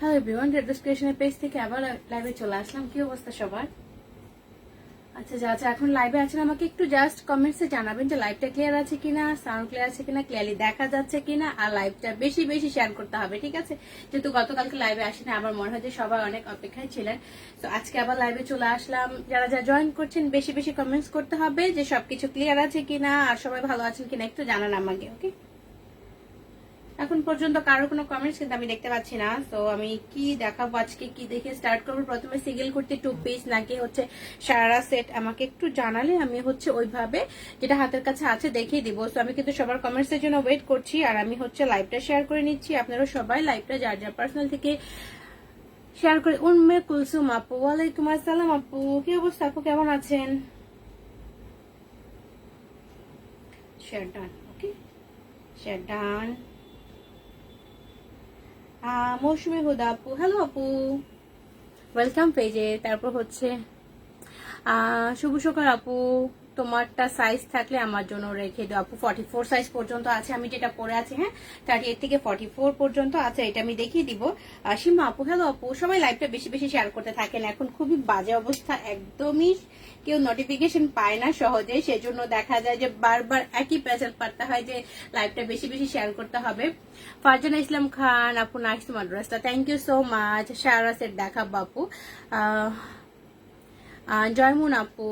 Hello everyone, রেড্রোস ক্রিয়েশনের page থেকে আবার লাইভে চলে আসলাম। কি অবস্থা সবার? আচ্ছা, যা এখন লাইভে আছেন আমাকে একটু জাস্ট কমেন্টসে জানাবেন যে লাইভটা ক্লিয়ার আছে কিনা, সাউন্ড ক্লিয়ার আছে কিনা, ক্লিয়ারলি দেখা যাচ্ছে কিনা, আর লাইভটা বেশি বেশি শেয়ার করতে হবে, ঠিক আছে? যেহেতু গতকালকে লাইভে আসেনি, আমার মনে হয় যে সবাই অনেক অপেক্ষায় ছিলেন, তো আজকে আবার লাইভে চলে আসলাম। যারা যা জয়েন করছেন বেশি বেশি কমেন্টস করতে হবে যে সবকিছু ক্লিয়ার আছে কিনা আর সবাই ভালো আছেন কিনা একটু জানান আমাকে, ওকে? এখন পর্যন্ত কারো কোনো কমেন্টস কিন্তু আমি দেখতে পাচ্ছি না, তো আমি কি দেখাবো আজকে, কি দেখে স্টার্ট করবো? প্রথমে সিঙ্গেল কুর্তি 2 পিস নাকি হচ্ছে সারা সেট আমাকে একটু জানালে আমি হচ্ছে ওইভাবে যেটা হাতের কাছে আছে দেখিয়ে দিব। তো আমি কিন্তু সবার কমেন্টস এর জন্য ওয়েট করছি, আর আমি হচ্ছে লাইভটা শেয়ার করে নিচ্ছি। আপনারা সবাই লাইভটা যার যার পার্সোনাল থেকে শেয়ার করে। উম্মে কুলসুম আপু, ওয়ালাইকুম আসসালাম আপু, কি অবস্থা আপু, কেমন আছেন? শেয়ার ডান, ওকে, শেয়ার ডান। মৌসুমী হুদা আপু, হ্যালো আপু, ওয়েলকাম পেজে। তারপর হচ্ছে শুভ সকাল আপু, তোমারটা সাইজ থাকলে আমার জন্য রেখে দাও আপু। 44 সাইজ পর্যন্ত আছে, আমি যেটা পরে আছি, হ্যাঁ 38 থেকে 44 পর্যন্ত আছে, এটা আমি দেখিয়ে দিব। সীমা আপু, হ্যালো আপু, সবাই লাইভটা বেশি বেশি শেয়ার করতে থাকেন। এখন খুবই বাজে অবস্থা, একদমই কেউ নোটিফিকেশন পায় না সহজে, সেজন্য দেখা যায় যে বারবার একই প্যাচেল পারতে হয় যে লাইভটা বেশি বেশি শেয়ার করতে হবে। ফারজানা ইসলাম খান আপু, নাইস মাদ্রাসা, থ্যাংক ইউ সো মাচ। সারা সেট দেখাবো আপু। জয়মুন আপু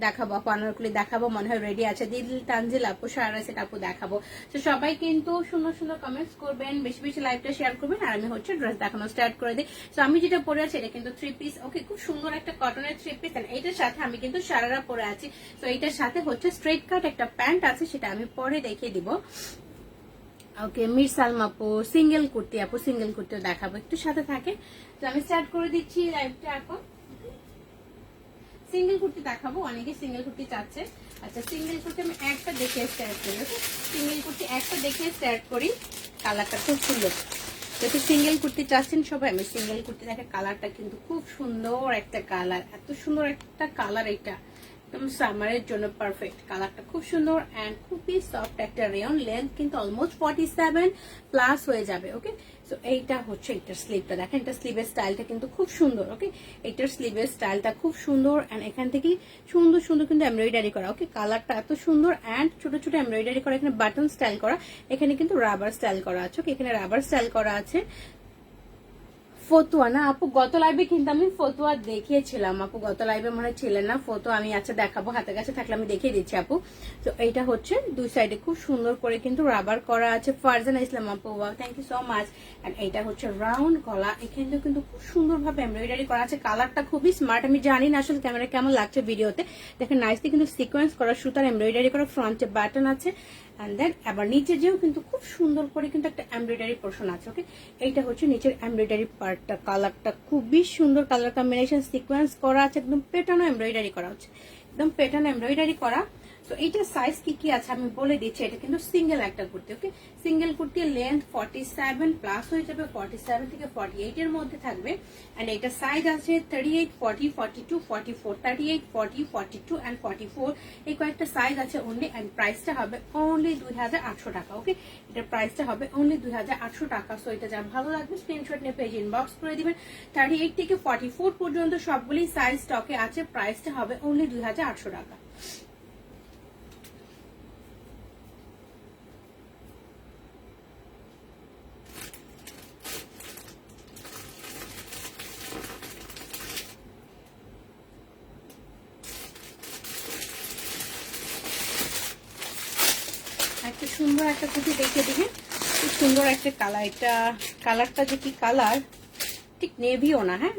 দেখাবো আপু, আনারকুলি দেখাবো, মনে হয় রেডি আছে। দিল তানজিল আপু, সারা সেট আপু দেখাবো। তো সবাই কিন্তু সুন্দর সুন্দর কমেন্টস করবেন, বেশি বেশি লাইভটা শেয়ার করবেন, আর আমি হচ্ছে ড্রেস দেখানো স্টার্ট করে দিই। তো আমি যেটা পরে আছি এটা কিন্তু 3 পিস, ওকে, খুব সুন্দর একটা কটনের 3 পিস। এইটার সাথে আমি কিন্তু সারারা পরে আছি। তো এইটার সাথে হচ্ছে স্ট্রেট কাট একটা প্যান্ট আছে, সেটা আমি পরে দেখিয়ে দিব। ওকে, মির সালমা আপু, সিঙ্গেল কুর্তি আপু, সিঙ্গেল কুর্তিও দেখাবো, একটু সাথে থাকে। তো আমি স্টার্ট করে দিচ্ছি লাইভটা এখন। সিঙ্গেল কুর্তি দেখাবো, অনেকে সিঙ্গেল কুর্তি চাচ্ছে। আচ্ছা, সিঙ্গেল কুর্তি আমি একটা দেখে স্টার্ট করি, ওকে? সিঙ্গেল কুর্তি একটা দেখে স্টার্ট করি। কালারটা খুব সুন্দর, যেহেতু সিঙ্গেল কুর্তি চাচ্ছেন সবাই, আমি সিঙ্গেল কুর্তি দেখে কালারটা কিন্তু খুব সুন্দর একটা কালার, এত সুন্দর একটা কালার, এটা একদম সামারের জন্য পারফেক্ট। কালারটা খুব সুন্দর এন্ড খুবই সফট একটা রেয়ন, লেন্থ কিন্তু অলমোস্ট 47 প্লাস হয়ে যাবে, ওকে? তো এইটা হচ্ছে এটার স্লিভটা, দেখেন এটা স্লিভের স্টাইলটা কিন্তু খুব সুন্দর, ওকে? এটার স্লিভের স্টাইলটা খুব সুন্দর এন্ড এখান থেকে সুন্দর সুন্দর কিন্তু এমব্রয়ডারি করা, ওকে? কালারটা এত সুন্দর এন্ড ছোট ছোট এমব্রয়ডারি করা, এখানে বাটন স্টাইল করা, এখানে কিন্তু রাবার স্টাইল করা আছে, ওকে? এখানে রাবার স্টাইল করা আছে। ফতুয়া না আপু, গত লাইভে কিন্তু আমি ফতুয়া দেখিয়েছিলাম আপু, গত লাইভে মনে ছিলেন না। ফতুয়া আমি আচ্ছা দেখাবো, হাতের কাছে থাকলে আমি দেখিয়ে দিচ্ছি আপু। তো এইটা হচ্ছে দুই সাইডে খুব সুন্দর করে কিন্তু রাবার করা আছে। ফারজানা ইসলাম আপু, wow, thank you so much. And এইটা হচ্ছে রাউন্ড গলা, এখানে কিন্তু খুব সুন্দরভাবে এমব্রয়ডারি করা আছে। কালারটা খুবই স্মার্ট, আমি জানি না আসলে ক্যামেরা কেমন লাগছে ভিডিওতে। দেখেন নাইসলি কিন্তু সিকোয়েন্স করা, সুতার এমব্রয়ডারি করা, ফ্রন্টে বাটন আছে এন্ড দেন আবার নিচে যেও কিন্তু খুব সুন্দর করে কিন্তু একটা এমব্রয়ডারি পোর্শন আছে, ওকে? এইটা হচ্ছে নিচের এমব্রয়ডারি পার্টটা, কালারটা খুবই সুন্দর, কালার কম্বিনেশন সিকোয়েন্স করা আছে, একদম পেটানো এমব্রয়ডারি করা হচ্ছে, একদম পেটানো এমব্রয়ডারি করা। তো এইটার সাইজ কি কি আছে আমি বলে দিচ্ছি। এটা কিন্তু সিঙ্গেল একটা কুর্তি, ওকে? সিঙ্গেল কুর্তির লেন্থ 47 প্লাস হয়ে যাবে, 47 থেকে 48 এর মধ্যে থাকবে। এন্ড এটা সাইজ আছে 38, 40, 42, 44, 38, 40, 42 এন্ড 44, এই কয়েকটা সাইজ আছে অনলি। এন্ড প্রাইসটা হবে অনলি 2800 টাকা, ওকে? এটার প্রাইসটা হবে অনলি 2800 টাকা। সো এটা যা ভালো লাগবে স্ক্রিনশট নিয়ে পেজ ইনবক্স করে দিবেন। 38 থেকে 44 পর্যন্ত সবগুলি সাইজ স্টকে আছে, প্রাইসটা হবে অনলি 2800 টাকা। একটা সুন্দর একটা কুর্তি দেখে দিবে, খুব সুন্দর একটা কালার। এটা কালারটা যে কি কালার, ঠিক নেভিও না, হ্যাঁ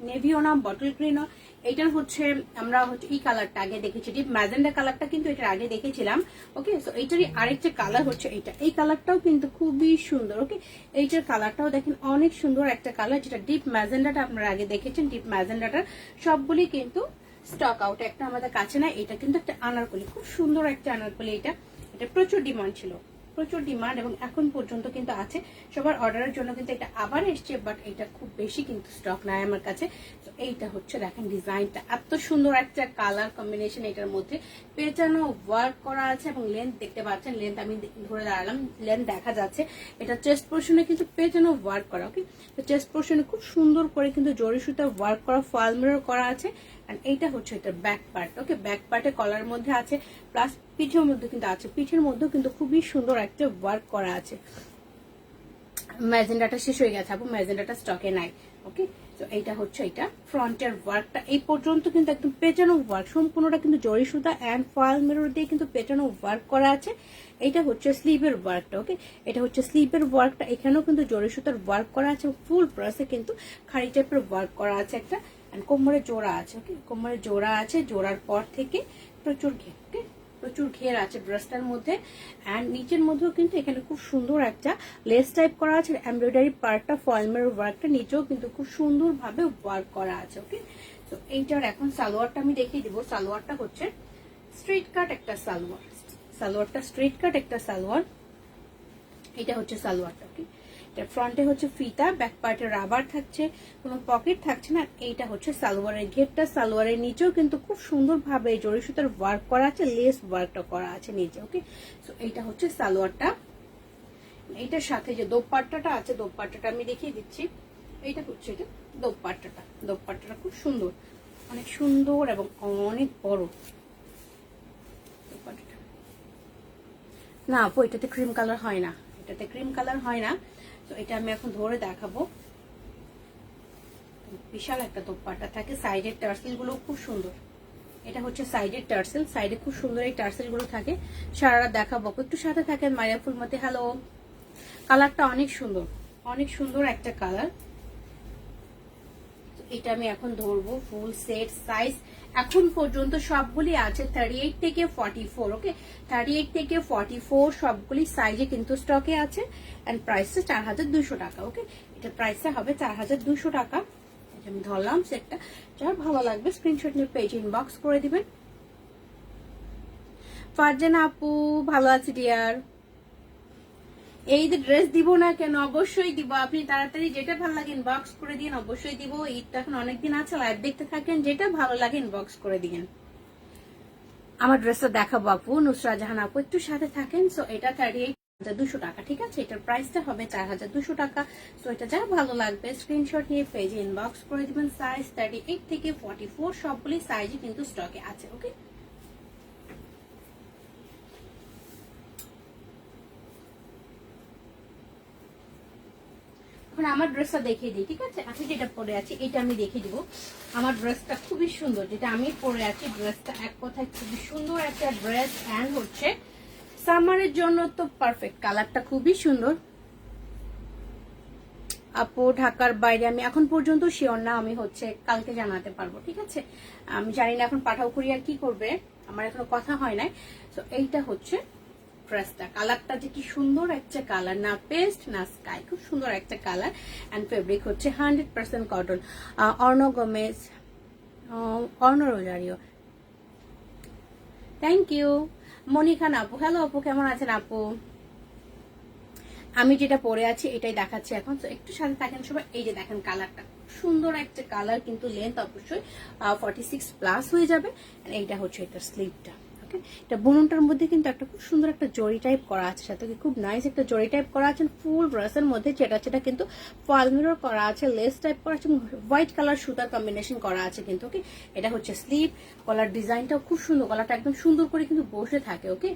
নেভিও না, বটল গ্রিনও। এটার হচ্ছে আমরা হচ্ছে এই কালারটা আগে দেখেছি, ডিপ ম্যাজেন্ডা কালারটা কিন্তু এটার আগে দেখেছিলাম, ওকে? তো এইটারই আরেকটা কালার হচ্ছে এইটা, এই কালারটাও কিন্তু খুবই সুন্দর, ওকে? এইটার কালারটাও দেখেন অনেক সুন্দর একটা কালার, যেটা ডিপ ম্যাজেন্ডাটা আপনারা আগে দেখেছেন। ডিপ ম্যাজেন্ডাটার সবগুলি কিন্তু স্টক আউট, একটা আমাদের কাছে না। এটা কিন্তু একটা আনারকলি, খুব সুন্দর একটা আনারকলি, এটা প্রচুর ডিমান্ড ছিল। প্রচুর ডিমান্ড এবং এখন পর্যন্ত কিন্তু আছে। সবার অর্ডারের জন্য কিন্তু এটা আবার এসছে, বাট এটা খুব বেশি কিন্তু স্টক নাই আমার কাছে। তো এইটা হচ্ছে দেখেন ডিজাইনটা এত সুন্দর একটা কালার কম্বিনেশন, এটার মধ্যে পেটানো ওয়ার্ক করা আছে এবং লেন্থ দেখতে পাচ্ছেন, লেন্থ আমি ধরে দাঁড়ালাম, লেন্থ দেখা যাচ্ছে। এটা চেস্ট পোর্শনে কিন্তু পেটানো ওয়ার্ক করা, ওকে। তো চেস্ট পোর্শনে খুব সুন্দর করে কিন্তু জরি সুতার ওয়ার্ক করা, ফয়েল মিরর করা আছে। এন্ড এইটা হচ্ছে এটার ব্যাক পার্ট, ওকে। ব্যাক পার্টে কলার মধ্যে আছে, প্লাস পিঠের মধ্যে কিন্তু আছে, পিঠের মধ্যেও কিন্তু খুবই সুন্দর একটা ওয়ার্ক করা আছে। ম্যাজেন্ডাটা শেষ হয়ে গেছে আপু, ম্যাজেন্ডাটা স্টকে নাই, ওকে। তো এইটা হচ্ছে এটা ফ্রন্টের ওয়ার্কটা, এই পর্যন্ত কিন্তু একদম পেটানো ওয়ার্ক, সম্পূর্ণটা কিন্তু জরি সুতা এন্ড ফয়েল মিরর দিয়ে কিন্তু পেটানো ওয়ার্ক করা আছে। এইটা হচ্ছে স্লিভের ওয়ার্কটা, ওকে। এটা হচ্ছে স্লিভের ওয়ার্কটা, এখানেও কিন্তু জরি সুতার ওয়ার্ক করা আছে, ফুল প্রাসে কিন্তু খাড়ি টাইপের ওয়ার্ক করা আছে একটা। কোমরে জোড়া আছে, ওকে। কোমরে জোড়া আছে, জোড়ার পর থেকে প্রচুর ঘের, ওকে, প্রচুর ঘের আছে ড্রেসটার মধ্যে। এন্ড নিচের মধ্যেও কিন্তু এখানে খুব সুন্দর একটা লেস টাইপ করা আছে, এমব্রয়ডারি পার্টটা ফয়েল ওয়ার্কটা নিচেও কিন্তু খুব সুন্দর ভাবে ওয়ার্ক করা আছে, ওকে। তো এইটার এখন সালোয়ারটা আমি দেখিয়ে দিব। সালোয়ারটা হচ্ছে স্ট্রেট কাট একটা সালোয়ার, সালোয়ারটা স্ট্রেট কাট একটা সালোয়ার। এটা হচ্ছে সালোয়ারটা, ওকে। এটা ফ্রন্টে হচ্ছে ফিতা, ব্যাক পার্টে রাবার থাকছে, কোনো পকেট থাকছে না। এইটা হচ্ছে সালোয়ারের ঘেরটা, সালোয়ারের নিচেও কিন্তু খুব সুন্দর ভাবে জরি সুতার ওয়ার্ক করা আছে, লেস ওয়ার্কটা করা আছে নিচে, ওকে। সো এইটা হচ্ছে সালোয়ারটা। এইটার সাথে যে দোপাট্টাটা আছে, দোপাট্টাটা আমি দেখিয়ে দিচ্ছি। এইটা হচ্ছে এটা দোপাট্টাটা, দোপাট্টাটা খুব সুন্দর, অনেক সুন্দর এবং অনেক বড় দোপাট্টাটা। না আপু এটাতে ক্রিম কালার হয় না, এটাতে ক্রিম কালার হয় না। তো এটা আমি এখন ধরে দেখাবো। বিশাল একটা দোপাট্টা থাকে, সাইডের টার্সেল গুলো খুব সুন্দর। এটা হচ্ছে সাইডের টার্সেল, সাইডে খুব সুন্দর এই টার্সেল গুলো থাকে। সারারা দেখাবো, একটু সাথে থাকেন। মারিয়া ফুলমতি, হ্যালো। কালারটা অনেক সুন্দর, অনেক সুন্দর একটা কালার। এটা আমি এখন ধরবো ফুল সেট সাইজ। এখন পর্যন্ত সবগুলি আছে 38 থেকে 44, ওকে। 38 থেকে 44 সবগুলি সাইজে কিন্তু স্টকে আছে। এন্ড প্রাইসটা 4200 টাকা, ওকে। এটা প্রাইসটা হবে 4200 টাকা। আমি ধরলাম সেটটা, যার ভালো লাগবে স্ক্রিনশট নিয়ে পেজ ইনবক্স করে দিবেন। ফারজানা আপু ভালো আছে ডিয়ার। এই যে ড্রেস দিব না কেন, অবশ্যই দিব। আপনি তাড়াতাড়ি যেটা ভালো লাগে ইনবক্স করে দিন, অবশ্যই দিব। ঈদটা এখন অনেকদিন আছে, লাইভ দেখতে থাকেন, যেটা ভালো লাগে ইনবক্স করে দিন। আমার ড্রেসটা দেখাবো আপু, নুসরা জাহান আপু, একটু সাথে থাকেন। সো এটা 38,200 টাকা, ঠিক আছে। এটার প্রাইসটা হবে 4200 টাকা। সো এটা যা ভালো লাগবে স্ক্রিনশট নিয়ে পেজে ইনবক্স করে দিবেন। সাইজ 38 থেকে 44 সবগুলি সাইজে কিন্তু স্টকে আছে, ওকে। এখন আমার ড্রেসটা দেখিয়ে দিই, ঠিক আছে। আমি যেটা পরে আছি এটা আমি দেখিয়ে দিব। আমার ড্রেসটা খুবই সুন্দর, যেটা আমি পরে আছি ড্রেসটা এক কথায় খুবই সুন্দর একটা ড্রেস। অ্যান্ড হচ্ছে সামারের জন্য তো পারফেক্ট, কালারটা খুবই সুন্দর। আপু ঢাকার বাইরে আমি এখন পর্যন্ত শিওর না, আমি হচ্ছে কালকে জানাতে পারবো, ঠিক আছে। আমি জানি না এখন পাঠাও কুরিয়ার কি করবে, আমার এখনো কথা হয় নাই। তো এইটা হচ্ছে ড্রেসটা, কালারটা যে কি সুন্দর একটা কালার, না পেস্ট না স্কাই, খুব সুন্দর একটা কালার। এন্ড ফেব্রিক হচ্ছে 100% cotton. Arno Gomes, Arno Rozario, thank you. Monikhan আপু, হ্যালো আপু, কেমন আছেন আপু? আমি যেটা পরে আছি এটাই দেখাচ্ছি এখন। তো একটু সাথে থাকেন সবাই। এই যে দেখেন কালারটা সুন্দর একটা কালার, কিন্তু লেন্থ অবশ্যই 46 প্লাস হয়ে যাবে। এইটা হচ্ছে এটার স্লিভটা, ওকে। এটা বুননটার মধ্যে কিন্তু একটা খুব সুন্দর একটা জরি টাইপ করা আছে, সাথে খুব নাইস একটা জরি টাইপ করা আছে। ফুল ড্রেসের মধ্যে যেটা কিন্তু ফয়েল মিরর করা আছে, লেস টাইপ করা আছে, হোয়াইট কালার সুতার কম্বিনেশন করা আছে কিন্তু, ওকে। এটা হচ্ছে স্লিভ, কলার ডিজাইনটাও খুব সুন্দর, কলারটা একদম সুন্দর করে কিন্তু বসে থাকে, ওকে।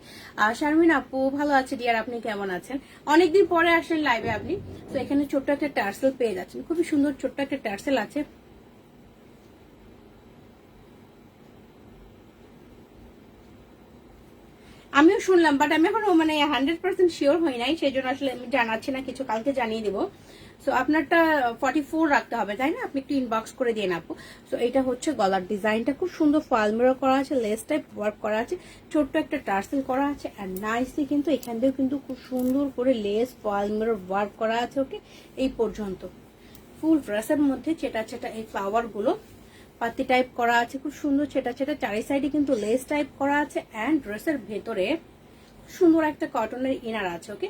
শারমিন আপু ভালো আছে ডিয়ার, আপনি কেমন আছেন? অনেকদিন পরে আসলেন লাইভে আপনি। তো এখানে ছোট্ট একটা টার্সেল পেয়ে যাচ্ছেন, খুবই সুন্দর ছোট্ট একটা টার্সেল আছে। আমিও শুনলাম, বাট আমি এখন মানে 100% শিওর হই নাই, সেই জন্য আসলে আমি জানাচ্ছি না কিছু, কালকে জানিয়ে দিব। সো আপনারটা 44 রাখতে হবে, তাই না? আপনি একটু ইনবক্স করে দিয়ে আপু। সো এটা হচ্ছে গলার ডিজাইনটা খুব সুন্দর ফয়েল মিরর করা আছে, লেস টাইপ ওয়ার্ক করা আছে, ছোট্ট একটা টার্সেল করা আছে। আর নাইসলি কিন্তু এখান দিয়েও কিন্তু খুব সুন্দর করে লেস ফয়েল মিরর ওয়ার্ক করা আছে, ওকে। এই পর্যন্ত ফুল ড্রেসের মধ্যে চেটা চেটা এই ফ্লাওয়ার গুলো পাতি টাইপ করা আছে, খুব সুন্দর চেটা চেটা, চারি সাইডে কিন্তু লেস টাইপ করা আছে। অ্যান্ড ড্রেসের ভেতরে সুন্দর একটা কটনের ইনার আছে। ওকে,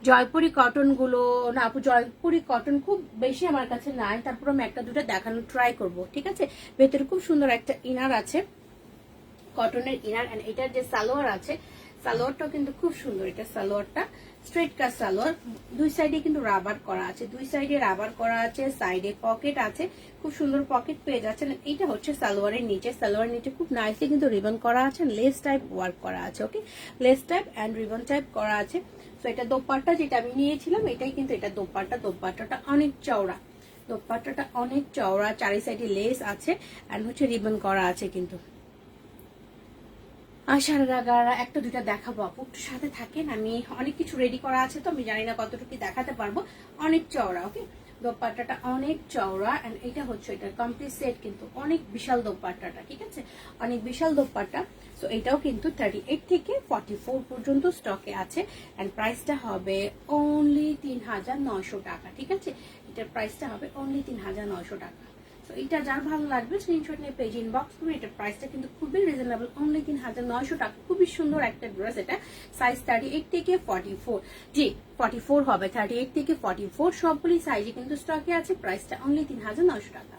জয়পুরি কটন গুলো না আপু, জয়পুরি কটন খুব বেশি আমার কাছে নাই, তারপর আমি একটা দুটো দেখানো ট্রাই করব, ঠিক আছে। ভেতরে খুব সুন্দর একটা ইনার আছে, কটনের ইনার। এন্ড এটার যে সালোয়ার আছে, সালোয়ারটাও কিন্তু খুব সুন্দর। এটা সালোয়ারটা স্ট্রেট কাট সালোয়ার, দুই সাইডে কিন্তু রাবার করা আছে, দুই সাইডে রাবার করা আছে, সাইডে পকেট আছে, খুব সুন্দর পকেট পেয়ে যাচ্ছেন। এটা হচ্ছে সালোয়ারের নিচে, সালোয়ারের নিচে খুব নাইসলি কিন্তু রিবন করা আছে, লেস টাইপ ওয়ার্ক করা আছে। Okay, lace type and ribbon type করা আছে। তো এটা দোপাট্টা যেটা আমি নিয়েছিলাম এটাই কিন্তু এটা দোপাট্টা। দোপাট্টাটা অনেক চওড়া, দোপাট্টাটা অনেক চওড়া, চারি সাইডে লেস আছে এন্ড হচ্ছে রিবন করা আছে কিন্তু। আর সারারা একটা দুইটা দেখাবো আপু, একটু সাথে থাকেন। আমি অনেক কিছু রেডি করা আছে, তো আমি জানি না কতটুকু দেখাতে পারবো। অনেক চওড়া, ওকে, দোপাট্টাটা অনেক চওড়া। এন্ড এটা হচ্ছে এটা কমপ্লিট সেট, কিন্তু অনেক বিশাল দোপাট্টাটা, ঠিক আছে, অনেক বিশাল দোপাট্টা। তো এটাও কিন্তু 38 থেকে 44 পর্যন্ত স্টকে আছে। এন্ড প্রাইসটা হবে অনলি 3900 টাকা, ঠিক আছে। এটার প্রাইসটা হবে অনলি 3900 টাকা। তো এটা যার ভালো লাগবে স্ক্রিনশট নিয়ে পেজ ইনবক্স করুন। এটার প্রাইসটা কিন্তু খুবই রিজনেবল, অনলি 3900 টাকা। খুবই সুন্দর একটা ড্রেস। এটা সাইজ 38 থেকে 44, জি 44 হবে, 38 থেকে 44 সবগুলি সাইজে কিন্তু স্টকে আছে। প্রাইসটা অনলি 3900 টাকা।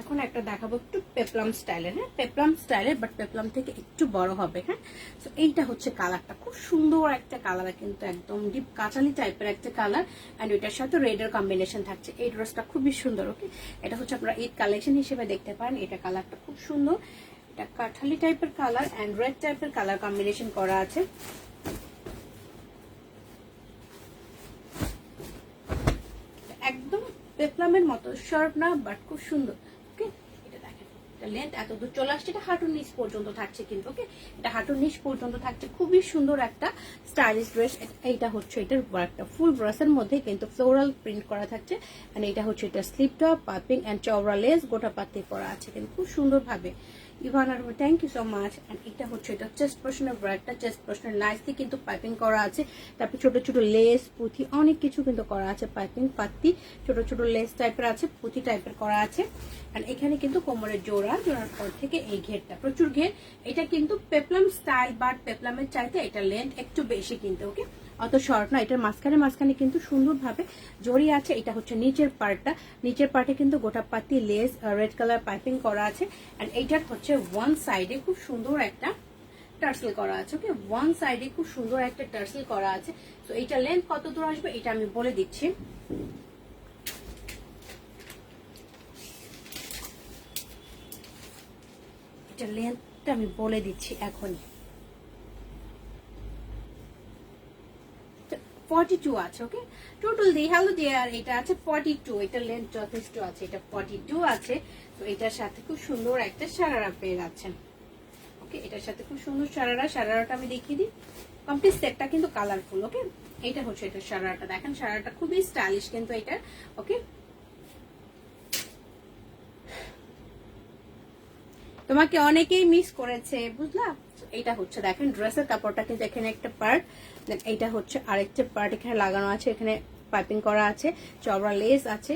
এখন একটা দেখাবো একটু পেপলাম স্টাইলের, হ্যাঁ পেপলাম স্টাইলের, বাট পেপলাম থেকে একটু বড় হবে, হ্যাঁ। তো এইটা হচ্ছে কালারটা, খুব সুন্দর একটা কালার, কিন্তু একদম ডিপ কাঁচালি টাইপের একটা কালার। এন্ড ওইটার সাথে রেডের কম্বিনেশন থাকছে। এই ড্রেসটা খুবই সুন্দর। ওকে, এটা হচ্ছে আপনারা ঈদ কালেকশন হিসেবে দেখতে পারেন। এটা কালারটা খুব সুন্দর, এটা কাঠালি টাইপের কালার এন্ড রেড টাইপের কালার কম্বিনেশন করা আছে। একদম পেপলামের মতো শার্প না, বাট খুব সুন্দর। ওকে, এটা দেখেন, এটা লেন্থ এত দূর চলে আসছে, এটা হাঁটুর নিচ পর্যন্ত থাকছে কিন্তু। ওকে, এটা হাঁটুর নিচ পর্যন্ত থাকছে, খুবই সুন্দর একটা স্টাইলিশ ড্রেস। এইটা হচ্ছে এটার একটা ফুল ড্রেসের মধ্যে কিন্তু ফ্লোরাল প্রিন্ট করা থাকছে। এন্ড এটা হচ্ছে এটা স্লিপ টপ, পাইপিং এন্ড চওড়া লেস গোটা পাতি করা আছে কিন্তু খুব সুন্দর ভাবে। ইভানার thank you so much. And এটা হচ্ছে এটা চেস্ট পোর্শনের ব্র্যাকটা, চেস্ট পোর্শনের নাইসলি কিন্তু পাইপিং করা আছে। তারপর ছোট ছোট লেস পুঁথি অনেক কিছু কিন্তু করা আছে, পাইপিং পাত্তি ছোট ছোট লেস টাইপের আছে, পুঁথি টাইপের করা আছে। আর এখানে কিন্তু কোমরের জোড়ার পর থেকে এই ঘেরটা প্রচুর ঘের। এটা কিন্তু পেপলাম স্টাইল, বাট পেপলামের চাইতে এটা লেন্থ একটু বেশি কিন্তু। ওকে, অত শর্ট না। এটার মাঝখানে কিন্তু সুন্দরভাবে জড়ি আছে। এটা হচ্ছে নিচের পার্টটা, নিচের পার্টে কিন্তু গোটা পাতি লেস রেড কালার পাইপিং করা আছে। এন্ড এইটার হচ্ছে ওয়ান সাইডে খুব সুন্দর একটা টার্সেল করা আছে। ওকে, ওয়ান সাইডে খুব সুন্দর একটা টার্সেল করা আছে। তো এইটা লেন্থ কত দূর আসবে এটা আমি বলে দিচ্ছি। এটা লেন্থটা আমি বলে দিচ্ছি এখনই। 42 আছে। ওকে, টোটাল দি হ্যালো ডিয়ার এটা আছে 42। এটা লেন্থ যথেষ্ট আছে, এটা 42 আছে। তো এটার সাথে খুব সুন্দর একটা সারারা পেয়ে যাচ্ছেন। ওকে, এটার সাথে খুব সুন্দর সারারাটা আমি দেখিয়ে দিই। কমপ্লিট সেটটা কিন্তু কালারফুল। ওকে, এটা হচ্ছে এটা সারারাটা, দেখেন সারারাটা খুবই স্টাইলিশ কিন্তু এটা। ওকে, তোমাকে অনেকেই মিস করেছে, বুঝলা। এটা হচ্ছে দেখেন ড্রেসের কাপড়টা কিন্তু এখানে একটা পার্ট, দেন এইটা হচ্ছে আরেকটা পার্ট এখানে লাগানো আছে, এখানে পাইপিং করা আছে, চওড়া লেস আছে।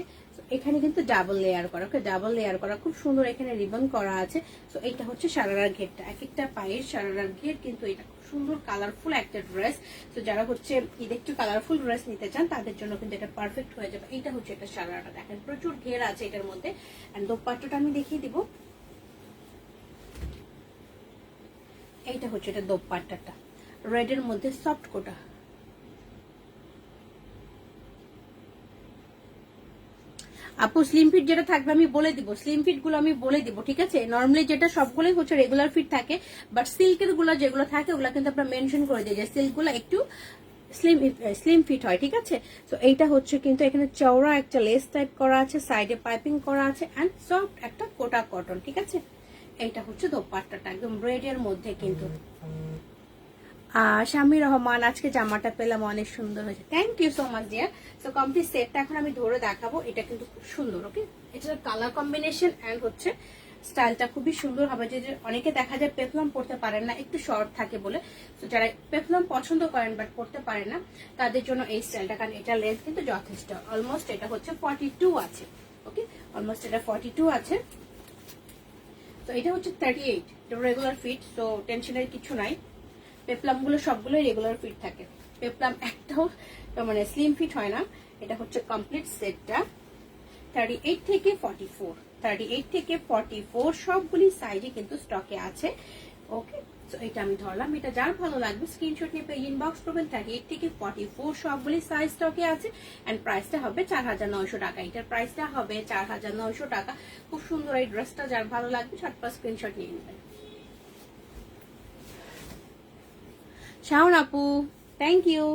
এখানে কিন্তু ডাবল লেয়ার করা। ওকে, ডাবল লেয়ার করা খুব সুন্দর, এখানে রিবন করা আছে। তো এইটা হচ্ছে সারারার ঘেরটা, এক একটা পায়ের সারারার ঘের কিন্তু। এটা খুব সুন্দর কালারফুল একটা ড্রেস। তো যারা হচ্ছে ঈদে একটু কালারফুল ড্রেস নিতে চান তাদের জন্য কিন্তু এটা পারফেক্ট হয়ে যাবে। এইটা হচ্ছে এটা সারারাটা, দেখেন প্রচুর ঘের আছে এটার মধ্যে। এন্ড দোপাট্টাটা আমি দেখিয়ে দিব। এইটা হচ্ছে এটা দোপাট্টাটা, রেড এর মধ্যে সফট কোটা। আপু স্লিম ফিট যেটা থাকবে আমি বলে দিব, স্লিম ফিট গুলো আমি বলে দিব, ঠিক আছে। নর্মালি যেটা সবগুলোই হচ্ছে রেগুলার ফিট থাকে, বাট সিল্কের গুলো যেগুলো থাকে ওগুলো কিন্তু আমরা মেনশন করে দিই যে সিল্ক গুলো একটু স্লিম ফিট হয়, ঠিক আছে। তো এইটা হচ্ছে কিন্তু এখানে চওড়া একটা লেস টাইপ করা আছে, সাইডে পাইপিং করা আছে এন্ড সফট একটা কোটা কটন, ঠিক আছে। এইটা হচ্ছে দোপাট্টাটা একদম রেড এর মধ্যে কিন্তু। শামী রহমান, আজকে জামাটা পেলাম, অনেক সুন্দর হয়েছে, thank you so much dear. So complete সেটটা এখন আমি ধরে দেখাবো, এটা কিন্তু খুব সুন্দর। ওকে, এটার কালার কম্বিনেশন অ্যান্ড হচ্ছে স্টাইলটা খুবই সুন্দর হবে। যে অনেকে দেখা যায় পেপলম পড়তে পারেন না, একটু শর্ট থাকে বলে, তো যারা পেপলম পছন্দ করেন বাট পড়তে পারেন না তাদের জন্য এই স্টাইলটা, কারণ এটা লেন্থ কিন্তু যথেষ্ট, অলমোস্ট এটা হচ্ছে 42 আছে। ওকে, অলমোস্ট এটা 42 আছে। তো এটা হচ্ছে 38, এটা রেগুলার ফিট, সো টেনশনের কিছু নাই। পেপলাম গুলো সবগুলো রেগুলার ফিট থাকে, পেপলাম একটাও মানে স্লিম ফিট হয় না। এটা হচ্ছে কমপ্লিট সেটটা 38 থেকে 44, 38 থেকে 44 সবগুলি সাইজে কিন্তু স্টকে আছে। ওকে, তো এটা আমি ধরলাম, এটা যার ভালো লাগবে স্ক্রিনশট নিয়ে ইনবক্স করবেন। 38 থেকে 44 সবগুলি সাইজ স্টকে আছে এন্ড প্রাইসটা হবে 4900 টাকা। এটার প্রাইসটা হবে 4900 টাকা। খুব সুন্দর এই ড্রেসটা, যার ভালো লাগবে ঝটপট স্ক্রিনশট নিয়ে নেবেন। শাওন আপু, থ্যাংক ইউ।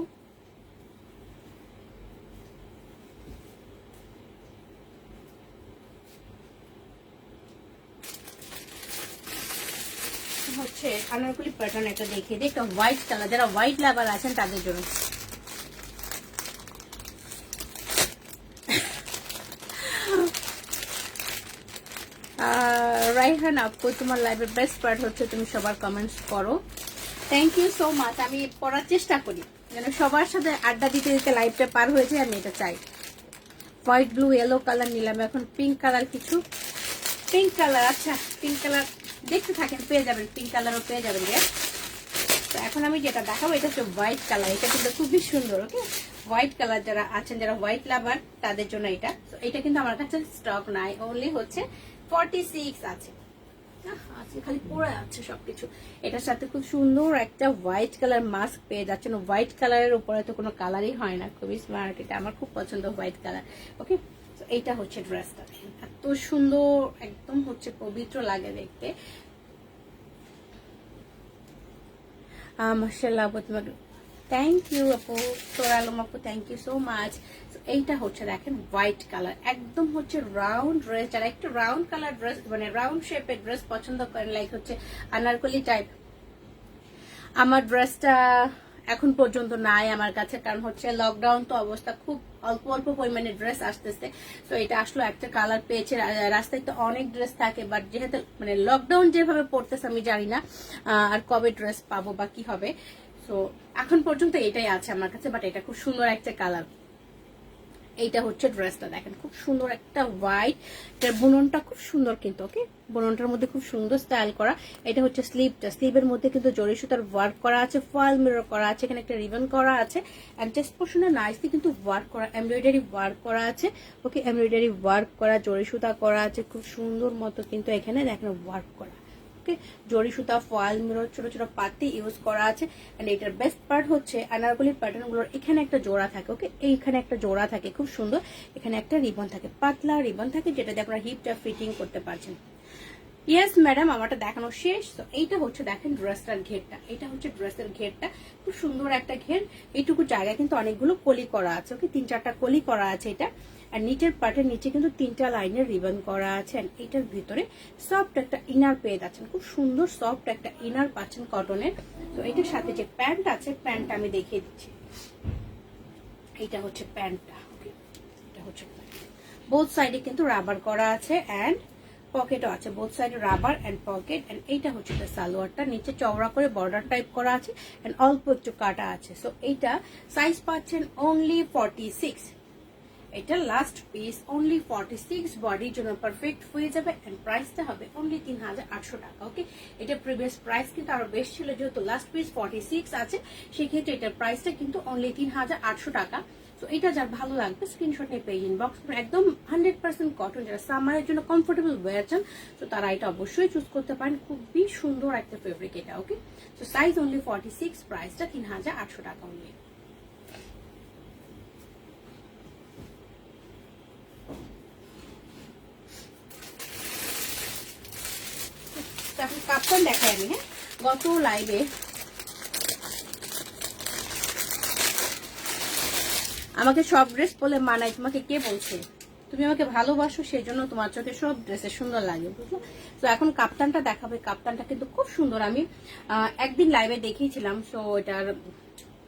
হচ্ছে আনারকলি প্যাটার্ন একটা দেখিয়ে দিই, একটা হোয়াইট কালার, যারা হোয়াইট লাভার আছেন তাদের জন্য। রাইহান আপু, তোমার লাইভের বেস্ট পার্ট হচ্ছে তুমি সবার কমেন্টস করো, থ্যাংক ইউ সো মাচ। আমি পড়ার চেষ্টা করি যেন সবার সাথে আড্ডা দিতে দিতে লাইভটা পার হয়ে যায়, আমি এটা চাই। হোয়াইট ব্লু ইয়েলো কালার নিলাম, এখন পিঙ্ক কালার, কিছু পিঙ্ক কালার, আচ্ছা পিঙ্ক কালার দেখতে থাকেন, পেয়ে যাবেন, পিঙ্ক কালারও পেয়ে যাবেন। তো এখন আমি যেটা দেখাবো এটা হচ্ছে হোয়াইট কালার, এটা কিন্তু খুবই সুন্দর। ওকে, হোয়াইট কালার যারা আছেন, যারা হোয়াইট লাভার তাদের জন্য এটা। তো এটা কিন্তু আমার কাছে স্টক নাই, অনলি হচ্ছে 46 আছে, খালি পড়ে আছে সবকিছু। এটার সাথে খুব সুন্দর একটা হোয়াইট কালার মাস্ক পেয়ে যাচ্ছেন। হোয়াইট কালারের উপরে তো কোনো কালারই হয় না, খুবই স্মার্ট, এটা আমার খুব পছন্দ হোয়াইট কালার। ওকে, এইটা হচ্ছে ড্রেসটা, এত সুন্দর, একদম হচ্ছে পবিত্র লাগে দেখতে। মাশাআল্লাহ আপু, তোমাকে থ্যাংক ইউ আপু, তোর আলম আপু, থ্যাংক ইউ সো মাচ। এইটা হচ্ছে দেখেন হোয়াইট কালার, একদম হচ্ছে রাউন্ড ড্রেস, যারা একটু রাউন্ড কালার ড্রেস মানে রাউন্ড শেপের ড্রেস পছন্দ করেন, লাইক হচ্ছে আনারকলি টাইপ। আমার ড্রেসটা এখন পর্যন্ত নাই আমার কাছে, কারণ হচ্ছে লকডাউন তো অবস্থা, খুব অল্প অল্প পরিমাণে ড্রেস আসতেছে। তো এটা আসলে একটা কালার পেয়েছে, রাস্তায় তো অনেক ড্রেস থাকে, বাট যেহেতু মানে লকডাউন যেভাবে পড়তেছে আমি জানি না আর কবে ড্রেস পাবো বা কি হবে। তো এখন পর্যন্ত এটাই আছে আমার কাছে, বাট এটা খুব সুন্দর একটা কালার। এইটা হচ্ছে ড্রেসটা দেখেন, খুব সুন্দর একটা হোয়াইট, এটার বুননটা খুব সুন্দর কিন্তু। ওকে, বুননটার মধ্যে খুব সুন্দর স্টাইল করা। এটা হচ্ছে স্লিভটা, স্লিভের মধ্যে কিন্তু জরি সুতার ওয়ার্ক করা আছে, ফয়েল মিরর করা আছে, এখানে একটা রিবন করা আছে এন্ড চেস্ট পোর্শনে নাইসলি কিন্তু ওয়ার্ক করা, এমব্রয়ডারি ওয়ার্ক করা আছে। ওকে, এমব্রয়ডারি ওয়ার্ক করা, জরি সুতা করা আছে খুব সুন্দর মতো কিন্তু এখানে দেখেন ওয়ার্ক করা। জরি সুতা, ফয়েল মিরর, ছোট ছোট পাতি ইউজ করা আছে। এন্ড এটার বেস্ট পার্ট হচ্ছে আনারকলির প্যাটার্ন গুলোর এখানে একটা জোড়া থাকে। ওকে, এইখানে একটা জোড়া থাকে খুব সুন্দর, এখানে একটা রিবন থাকে, পাতলা রিবন থাকে, যেটা দিয়ে আপনারা হিপটা ফিটিং করতে পারছেন। ইয়েস ম্যাডাম, আমারটা দেখানো শেষ। তো এইটা হচ্ছে দেখেন ড্রেসটার ঘেরটা, এটা হচ্ছে ড্রেসের ঘেরটা, খুব সুন্দর একটা ঘের। এইটুকু জায়গা কিন্তু অনেকগুলো কলি করা আছে। ওকে, 3-4টা কলি করা আছে এটা। আর নিচের পার্টের নিচে কিন্তু 3টা লাইনের রিবন করা আছে। এটার ভিতরে সফট একটা ইনার পেয়ে যাচ্ছেন, খুব সুন্দর সফট একটা ইনার পাচ্ছেন কটনের। তো এটার সাথে যে প্যান্ট আছে, প্যান্টটা আমি দেখিয়ে দিচ্ছি। এইটা হচ্ছে প্যান্টটা। ওকে, এটা হচ্ছে বোথ সাইডে কিন্তু রাবার করা আছে এন্ড পকেটও আছে, both side rubber and pocket. And এইটা হচ্ছে সালোয়ারটা, নিচে চওড়া করে বর্ডার টাইপ করা আছে এন্ড অল্প একটু কাটা আছে। সো এইটা সাইজ পাচ্ছেন অনলি 46। এটা লাস্ট পিস, অনলি 46, বডির জন্য পারফেক্ট হয়ে যাবে এন্ড প্রাইসটা হবে অনলি 3800 টাকা। ওকে, এটা প্রিভিয়াস প্রাইস কিন্তু আরো বেশ ছিল, যেহেতু লাস্ট পিস 46 আছে সেক্ষেত্রে এটার প্রাইসটা কিন্তু অনলি 3800 টাকা। তো এটা যার ভালো লাগবে স্ক্রিনশট নিয়ে পেয়ে ইনবক্স করুন। একদম 100% কটন, যারা সামারের জন্য কমফোর্টেবল ওয়্যার চান তো তারা এটা অবশ্যই চুজ করতে পারেন, খুবই সুন্দর একটা ফেব্রিক এটা। ওকে, তো সাইজ অনলি 46, প্রাইসটা 3800 টাকা অনলি। এখন কাপ্তান দেখাই আমি। হ্যাঁ, গত লাইভে আমাকে সব ড্রেস বলে মানাই, তোমাকে কে বলছে? তুমি আমাকে ভালোবাসো, সেই জন্য তোমার চোখে সব ড্রেসে সুন্দর লাগে, বুঝলো? তো এখন কাপ্তানটা দেখাবে। কাপ্তানটা কিন্তু খুব সুন্দর, আমি একদিন লাইভে দেখিয়েছিলাম। সো এটার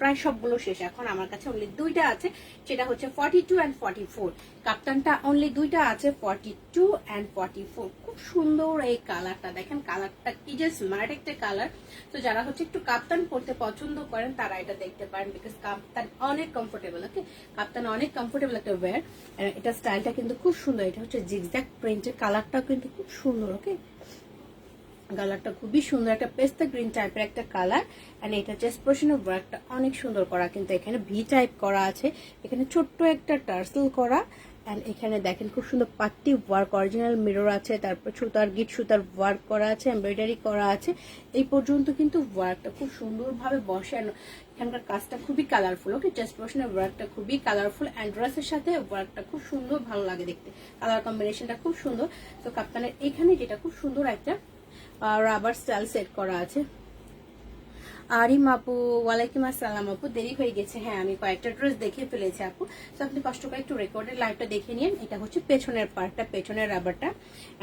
প্রায় সবগুলো শেষ, এখন আমার কাছে অনলি দুইটা আছে, সেটা হচ্ছে 42 and 44। কাপ্তানটা অনলি দুইটা আছে, 42 and 44। খুব সুন্দর এই কালারটা, দেখেন কালারটা কি যে স্মার্ট একটা কালার। তো যারা হচ্ছে একটু কাপ্তান পরতে পছন্দ করেন তারা এটা দেখতে পারেন, বিকজ কাপ্তান অনেক কমফোর্টেবল। ওকে, কাপ্তান অনেক কমফোর্টেবল একটা ওয়্যার। এটা স্টাইলটা কিন্তু খুব সুন্দর, এটা হচ্ছে জিগজ্যাগ প্রিন্টের, কালারটাও কিন্তু খুব সুন্দর। ওকে, কালারটা খুবই সুন্দর, একটা পেস্তা গ্রিন টাইপের একটা কালার। এন্ড এটা চেস্ট পোরশনের ওয়ার্কটা অনেক সুন্দর করা, কিন্তু এখানে ভি টাইপ করা আছে, এখানে ছোট্ট একটা টার্সেল করা। এন্ড এখানে দেখেন খুব সুন্দর পাট্টি ওয়ার্ক, অরিজিনাল মিরর আছে, তারপর সুতার গিট সুতার ওয়ার্ক করা আছে, এমব্রয়ডারি করা আছে। এই পর্যন্ত কিন্তু ওয়ার্কটা খুব সুন্দরভাবে বসে। এখানকার কাজটা খুবই কালারফুল। ওকে, চেস্ট পোরশনের ওয়ার্কটা খুবই কালারফুল, এন্ড ড্রেসের সাথে ওয়ার্কটা খুব সুন্দর, ভালো লাগে দেখতে, কালার কম্বিনেশনটা খুব সুন্দর। তো কাপ্তানের এখানে যেটা খুব সুন্দর একটা রাবার স্টাইল সেট করা আছে। আরিম আপু, ওয়ালাইকুম আসসালাম আপু, দেরি হয়ে গেছে। হ্যাঁ, আমি কয়েকটা ড্রেস দেখে ফেলেছি আপু, তো আপনি কষ্ট করে একটু রেকর্ডের লাইভটা দেখে নিন। এটা হচ্ছে পেছনের পার্টটা, পেছনের রাবারটা,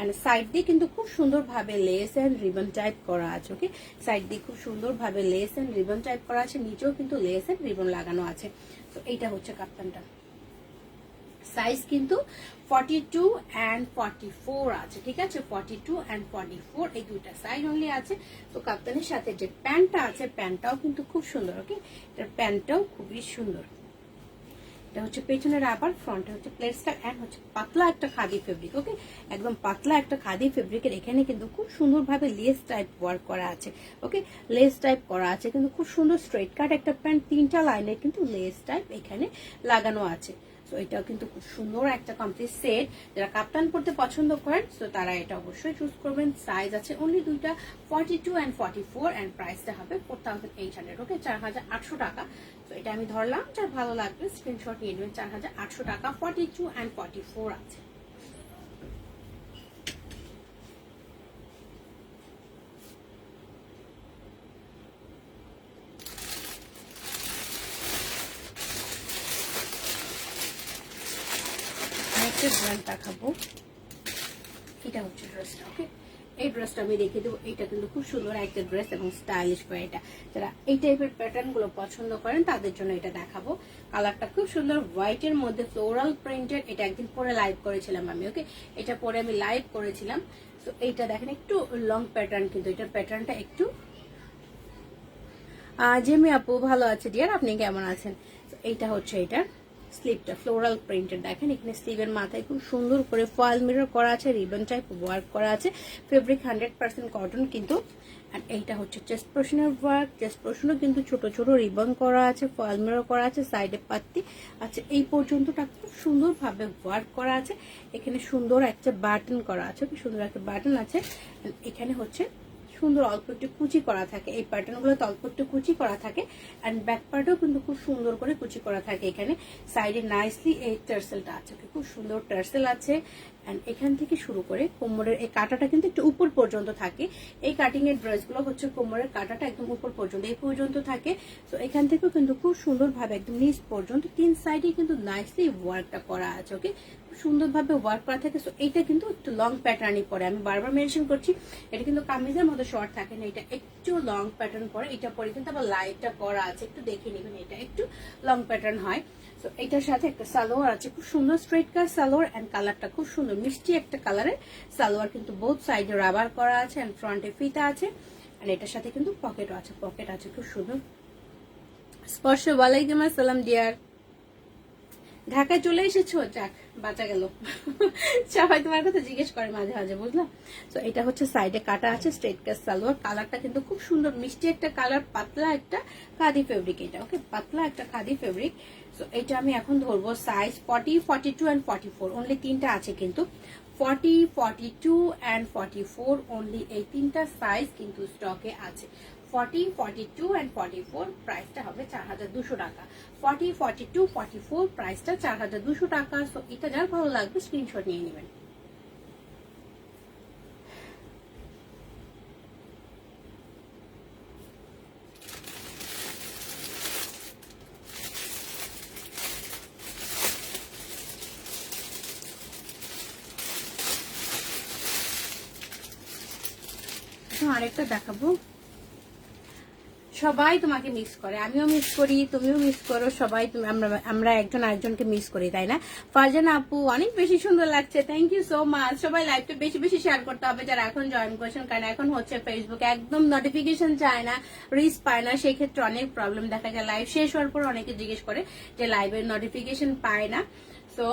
এন্ড সাইড দিয়ে কিন্তু খুব সুন্দরভাবে লেস এন্ড রিবন টাইপ করা আছে। ওকে, সাইড দিয়ে খুব সুন্দরভাবে লেস এন্ড রিবন টাইপ করা আছে, নিচেও কিন্তু লেস এন্ড রিবন লাগানো আছে। তো এইটা হচ্ছে কাপ্তানটা। সাইজ কিন্তু 42 and 44 আছে, ঠিক আছে? 42 and 44 এই দুইটা সাইজ অনলি আছে। তো কাপ্তানের সাথে যে প্যান্টটা আছে, প্যান্টটাও কিন্তু খুব সুন্দর। ওকে, এটার প্যান্টটাও খুবই সুন্দর। এটা হচ্ছে পেছনের রাবার, ফ্রন্টে হচ্ছে প্লেট স্টাইল, এন্ড হচ্ছে পাতলা একটা খাদি ফেব্রিক। ওকে, একদম পাতলা একটা খাদি ফেব্রিকের, এখানে কিন্তু খুব সুন্দরভাবে লেস টাইপ ওয়ার্ক করা আছে। ওকে, লেস টাইপ করা আছে, কিন্তু খুব সুন্দর স্ট্রেট কাট একটা প্যান্ট, তিনটা লাইনে কিন্তু লেস টাইপ এখানে লাগানো আছে। তো এটাও কিন্তু খুব সুন্দর একটা কমপ্লিট সেট। যারা কাপ্তান পরতে পছন্দ করেন তো তারা এটা অবশ্যই চুজ করবেন। সাইজ আছে অনলি দুইটা, 42 and 44, এন্ড প্রাইসটা হবে 4800। ওকে, 4800 টাকা। তো এটা আমি ধরলাম, যার ভালো লাগবে স্ক্রিনশট নিয়ে নেবেন। 4800 টাকা, 42 and 44 আছে। আরেকটা ব্র্যান্ড দেখাবো, এটা হচ্ছে ড্রেসটা। ওকে, এই ড্রেসটা আমি রেখে দেবো। এটা কিন্তু খুব সুন্দর একটা ড্রেস এবং স্টাইলিশ করে। এটা যারা এই টাইপের প্যাটার্ন গুলো পছন্দ করেন তাদের জন্য এটা দেখাবো। কালারটা খুব সুন্দর, হোয়াইট এর মধ্যে ফ্লোরাল প্রিন্টেড। এটা একদিন পরে লাইভ করেছিলাম আমি। ওকে, এটা পরে আমি লাইভ করেছিলাম। তো এইটা দেখেন একটু লং প্যাটার্ন, কিন্তু এটার প্যাটার্নটা একটু জেমি আপু ভালো আছে ডিয়ার, আপনি কেমন আছেন? এইটা হচ্ছে এটার স্লিভটা ফ্লোরাল প্রিন্টেড, দেখেন এখানে স্লিভের মাথায় খুব সুন্দর করে ফয়েল মিরর করা আছে, রিবন টাইপ ওয়ার্ক করা আছে, ফেব্রিক 100% কটন কিন্তু। আর এইটা হচ্ছে চেস্ট পোরশনের ওয়ার্ক, চেস্ট পোরশনও কিন্তু ছোট ছোট রিবন করা আছে, ফয়েল মিরর করা আছে, সাইডে পাত্তি আছে। এই পর্যন্তটা খুব সুন্দরভাবে ওয়ার্ক করা আছে। এখানে সুন্দর একটা বাটন করা আছে, খুব সুন্দর একটা বাটন আছে। এখানে হচ্ছে সুন্দর অল্প একটু কুচি করা থাকে, এই প্যাটার্ন গুলো অল্প একটু কুচি করা থাকে, এন্ড ব্যাক পার্টেও কিন্তু খুব সুন্দর করে কুচি করা থাকে। এখানে সাইডে নাইসলি এই টার্সেলটা আছে, খুব সুন্দর টার্সেল আছে। এন্ড এখান থেকে শুরু করে কোমরের এই কাটাটা কিন্তু একটু উপর পর্যন্ত থাকে। এই কাটিং এর ড্রেস গুলো হচ্ছে কোমরের কাটাটা একদম উপর পর্যন্ত, এই পর্যন্ত থাকে। তো এখান থেকেও কিন্তু খুব সুন্দর ভাবে একদম নিচ পর্যন্ত তিন সাইডে কিন্তু নাইসলি ওয়ার্কটা করা আছে। ওকে, সুন্দরভাবে ওয়ার্ক করা থাকে। সো এইটা কিন্তু একটু লং প্যাটার্নই পরে, আমি বারবার মেনশন করছি, এটা কিন্তু কামিজের মতো শর্ট থাকে না, এটা একটু লং প্যাটার্ন পরে। এটা পরে কিন্তু আবার লাইটটা করা আছে, একটু দেখে নেবেন, এটা একটু লং প্যাটার্ন হয়। তো এটার সাথে একটা সালোয়ার আছে, খুব সুন্দর স্ট্রেট কাট সালোয়ার, এন্ড কালারটা খুব সুন্দর মিষ্টি একটা কালারের সালোয়ার, কিন্তু বোথ সাইডে রাবার করা আছে, এন্ড ফ্রন্টে ফিতা আছে। আর এটার সাথে কিন্তু পকেটও আছে, পকেট আছে খুব সুন্দর। স্পর্শ, ওয়ালাইকুম আসসালাম ডিয়ার, ঢাকায় চলে এসেছো, যাক বাঁচা গেল। সবাই তোমার কথা জিজ্ঞেস করে মাঝে মাঝে, বুঝলাম। তো এটা হচ্ছে সাইডে কাটা আছে, স্ট্রেট কাট সালোয়ার, কালারটা কিন্তু খুব সুন্দর মিষ্টি একটা কালার, পাতলা একটা খাদি ফেব্রিক এটা। ওকে, পাতলা একটা খাদি ফেব্রিক। তো এটা আমি এখন ধরবো সাইজ 40, 42 and 44, অনলি তিনটা আছে কিন্তু। 40, 42 and 44 অনলি এই তিনটা সাইজ কিন্তু স্টকে আছে। 40, 42 and 44 প্রাইসটা হবে 4200 টাকা। 40, 42, 44 প্রাইসটা 4200 টাকা। সো এটা যার ভালো লাগবে স্ক্রিনশট নিয়ে নেবেন। আরেকটা দেখাবো, সবাই তোমাকে মিস করে, আমিও মিস করি, তুমিও মিস করো, সবাই আমরা একজন আরেকজনকে মিস করি, তাই না? ফারজানা আপু অনেক বেশি সুন্দর লাগছে, থ্যাংক ইউ সো মাচ। সবাই লাইভটা বেশি বেশি শেয়ার করতে হবে যারা এখন জয়েন করেছেন, কারণ এখন হচ্ছে ফেসবুকে একদম নোটিফিকেশন চায় না, রিচ পায় না, সেই ক্ষেত্রে অনেক প্রবলেম দেখা যায়। লাইভ শেষ হওয়ার পর অনেকে জিজ্ঞেস করে যে লাইভের নোটিফিকেশন পায় না, সো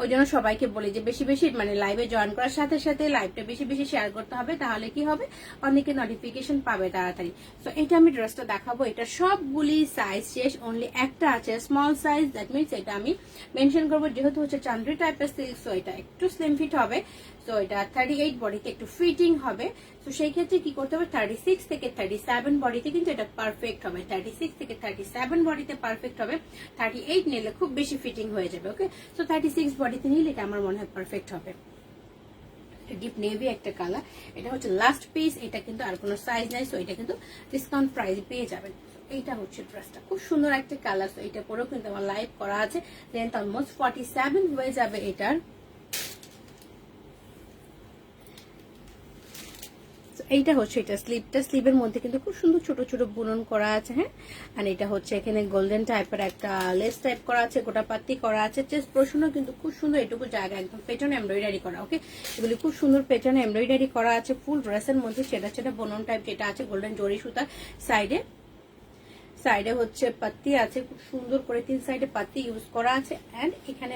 ওই জন্য সবাইকে বলি যে বেশি বেশি মানে লাইভে জয়েন করার সাথে সাথে লাইভটা বেশি বেশি শেয়ার করতে হবে, তাহলে কি হবে, অনেকে নোটিফিকেশন পাবে তাড়াতাড়ি। তো এটা আমি ড্রেসটা দেখাবো, এটা সবগুলি সাইজ শেষ, অনলি একটা আছে স্মল সাইজ, দ্যাট মিনস এটা আমি মেনশন করবো, যেহেতু হচ্ছে চান্দ্রি টাইপের সিল্ক, সো এটা একটু স্লিম ফিট হবে, সো এটা 38 বডিতে একটু ফিটিং হবে। তো সেই ক্ষেত্রে কি করতে হবে, 36 থেকে 37 বডিতে কিন্তু এটা পারফেক্ট হবে, 36 থেকে 37 বডিতে পারফেক্ট হবে, 38 নিলে খুব বেশি ফিটিং হয়ে যাবে। ওকে, সো 36 বডিতে নিলে এটা আমার মনে হয় পারফেক্ট হবে। ডিপ নেভি একটা কালার, এটা হচ্ছে লাস্ট পিস, এটা কিন্তু আর কোনো সাইজ নাই, সো এটা কিন্তু ডিসকাউন্ট প্রাইসে পেয়ে যাবেন। এইটা হচ্ছে ড্রেসটা, খুব সুন্দর একটা কালার, সো এটা পরেও কিন্তু আমার লাইভ করা আছে, লেন্থ অলমোস্ট 47 হয়ে যাবে এটার। এইটা হচ্ছে এটা স্লিভটা, স্লিভের মধ্যে কিন্তু খুব সুন্দর ছোট ছোট বুনন করা আছে, হ্যাঁ। আর এটা হচ্ছে এখানে গোল্ডেন টাইপের একটা লেস টাইপ করা আছে, গোটা পাত্তি করা আছে, চেস্ট পোরশনও কিন্তু খুব সুন্দর, এটুকু জায়গা একদম পেছনে এমব্রয়ডারি করা। ওকে, এগুলি খুব সুন্দর পেছনে এমব্রয়ডারি করা আছে, ফুল ড্রেসের মধ্যে সেটা সেটা বুনন টাইপ যেটা আছে, গোল্ডেন জরি সুতার সাইডে হচ্ছে পাত্তি আছে, খুব সুন্দর করে 3 সাইডে পাত্তি ইউজ করা আছে, এন্ড এখানে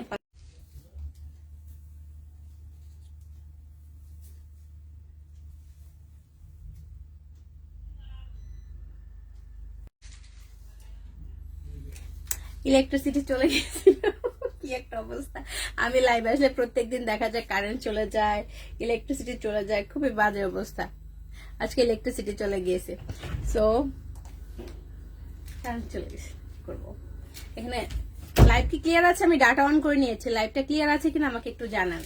ইলেকট্রিসিটি চলে গেছিল, কি একটা অবস্থা। আমি লাইভ আসলে প্রত্যেকদিন দেখা যায় কারেন্ট চলে যায়, ইলেকট্রিসিটি চলে যায়, খুবই বাজে অবস্থা। আজকে ইলেকট্রিসিটি চলে গিয়েছে, সো কারেন্ট চলে গেছে, করবো। এখানে লাইভ কি ক্লিয়ার আছে? আমি ডাটা অন করে নিয়েছি, লাইভটা ক্লিয়ার আছে কিনা আমাকে একটু জানান।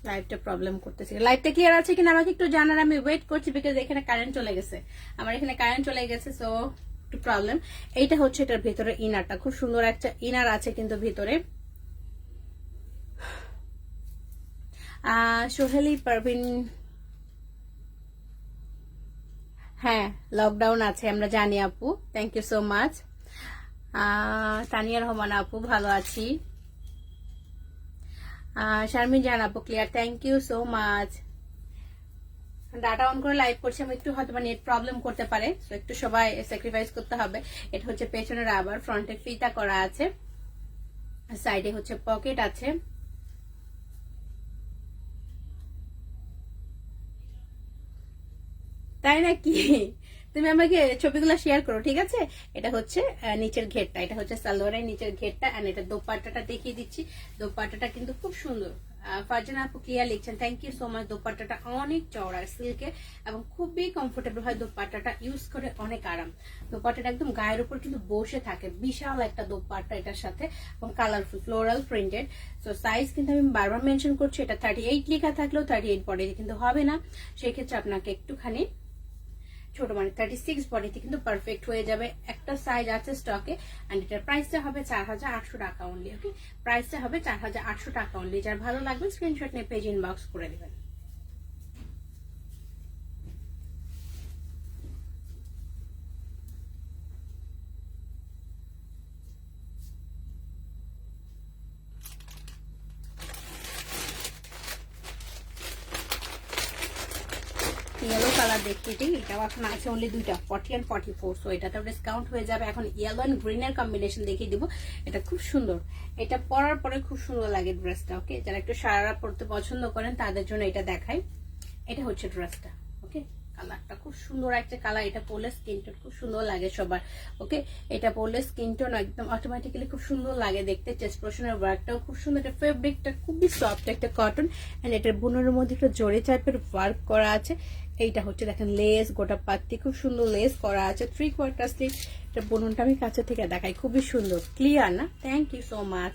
লাইভটা প্রবলেম করতেছে, লাইভটা ক্লিয়ার আছে কিনা আমাকে একটু জানার, আমি ওয়েট করছি, বিকজ এখানে কারেন্ট চলে গেছে, আমার এখানে কারেন্ট চলে গেছে, সো একটু প্রবলেম। এইটা হচ্ছে এটার ভিতরে ইনারটা, খুব সুন্দর একটা ইনার আছে কিন্তু ভিতরে। সোহেলি পারভিন, হ্যাঁ লকডাউন আছে আমরা জানি আপু, thank you so much. Tania Rahman আপু, ভালো আছি। শারমিন জান আপু clear, thank you so much. Data on করে লাইভ করছি, আমি একটু হয়তো নেট প্রবলেম করতে পারে, তো একটু সবাই স্যাক্রিফাইস করতে হবে। এটা হচ্ছে পেছনে রাবার, ফ্রন্টে ফিতা করা আছে, সাইডে হচ্ছে পকেট আছে। তাই নাকি? তুমি আমাকে ছবিগুলো শেয়ার করো, ঠিক আছে? এটা হচ্ছে নিচের ঘেরটা, এটা হচ্ছে সালোয়ারের নিচের ঘেরটা, এন্ড এটা দোপাট্টাটা দেখিয়ে দিচ্ছি। দোপাট্টাটা কিন্তু খুব সুন্দর। ফারজানা আপু ক্লিয়ার লিখছেন, থ্যাংক ইউ সো মাচ। দোপাট্টাটা অনেক চওড়া সিল্কের এবং খুবই কমফোর্টেবল হয়, দোপাট্টাটা ইউজ করে অনেক আরাম। দোপাট্টাটা একদম গায়ের উপর কিন্তু বসে থাকে, বিশাল একটা দোপাট্টা এটার সাথে, এবং colourful floral printed. So size কিন্তু আমি বারবার মেনশন করছি, এটা 38 লেখা থাকলেও 38 বডি কিন্তু হবে না, সেক্ষেত্রে আপনাকে একটুখানি ছোট, মানে 36 বডিতে কিন্তু পারফেক্ট হয়ে যাবে। একটা সাইজ আছে স্টকে, এন্ড এটার প্রাইসটা হবে 4800 টাকা অনলি। ওকে, প্রাইসটা হবে 4800 টাকা অনলি। যার ভালো লাগবে স্ক্রিনশট নিয়ে পেজ ইনবক্স করে দিবেন। ইয়েলো কালার দেখিয়ে দিই, এটাও এখন আছে অনলি দুইটা, 40 and 44, সো এটাতেও ডিসকাউন্ট হয়ে যাবে। এখন ইয়েলো এন্ড গ্রিনের কম্বিনেশন দেখিয়ে দিব, এটা খুব সুন্দর, এটা পরার পরে খুব সুন্দর লাগে ড্রেসটা। ওকে, যারা একটু সারারা পরতে পছন্দ করেন তাদের জন্য এটা দেখাই। এটা হচ্ছে ড্রেসটা, ওকে, কালারটা খুব সুন্দর একটা কালার, এটা পরলে স্কিন টোন খুব সুন্দর লাগে সবার। ওকে, এটা পরলে স্কিন টোন একদম অটোমেটিক্যালি খুব সুন্দর লাগে দেখতে। চেস্ট পোরশনের ওয়ার্কটাও খুব সুন্দর, এটা ফেব্রিকটা খুবই সফট একটা কটন, এন্ড এটার বুনের মধ্যে একটা জরি টাইপের ওয়ার্ক করা আছে। এইটা হচ্ছে দেখেন লেস, গোটা পাত্তি খুব সুন্দর লেস করা আছে, 3/4 স্লিভ। এটা বুননটা আমি কাছে থেকে দেখাই, খুবই সুন্দর, ক্লিয়ার না? Thank you so much.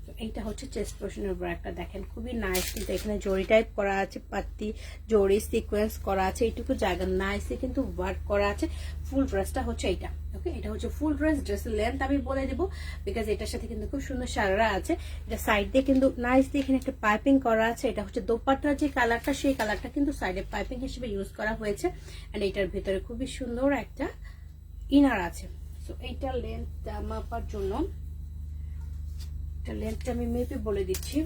তো এইটা হচ্ছে চেস্ট পোর্শনের উপর একটা দেখেন খুবই নাইস, কিন্তু এখানে জরি টাইপ করা আছে, পাত্তি জরি সিকোয়েন্স করা আছে, এইটুকু জায়গা নাইসে কিন্তু ওয়ার্ক করা আছে। ফুল ড্রেসটা হচ্ছে এইটা, ওকে, এটা হচ্ছে ফুল ড্রেস। ড্রেসের লেন্থ আমি বলে দেবো বিকজ এটার সাথে কিন্তু খুব সুন্দর সারারা আছে। এটা সাইড দিয়ে কিন্তু নাইসলি এখানে একটা পাইপিং করা আছে। এটা হচ্ছে দোপাট্টার যে কালারটা, সেই কালারটা কিন্তু সাইডে পাইপিং হিসেবে ইউজ করা হয়েছে। এন্ড এটার ভিতরে খুবই সুন্দর একটা ইনার আছে। সো এইটার লেন্থ মাপার জন্য এটা লেন্থটা আমি মেপে বলে দিচ্ছি।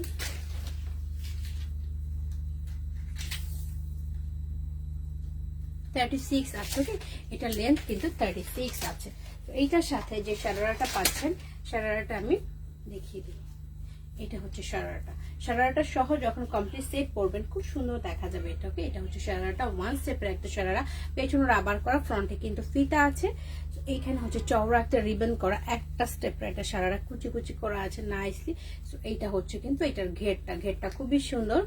আছে, ওকে, এটা লেন্থ কিন্তু 36 আছে। তো এইটার সাথে যে সারারাটা পাচ্ছেন, সারারাটা আমি দেখিয়ে দিই। এটা হচ্ছে সারারাটা সহ যখন কমপ্লিট সেট পরবেন খুব সুন্দর দেখা যাবে এটা, ওকে। এটা হচ্ছে সারারাটা, ওয়ান স্টেপের একটা সারারা, পেছনে রাবার করা, ফ্রন্টে কিন্তু ফিতা আছে। এইখানে হচ্ছে চওড়া একটা রিবন করা, একটা স্টেপের একটা সারারা কুচি কুচি করা আছে নাইসলি। সো এইটা হচ্ছে কিন্তু এটার ঘেরটা খুবই সুন্দর।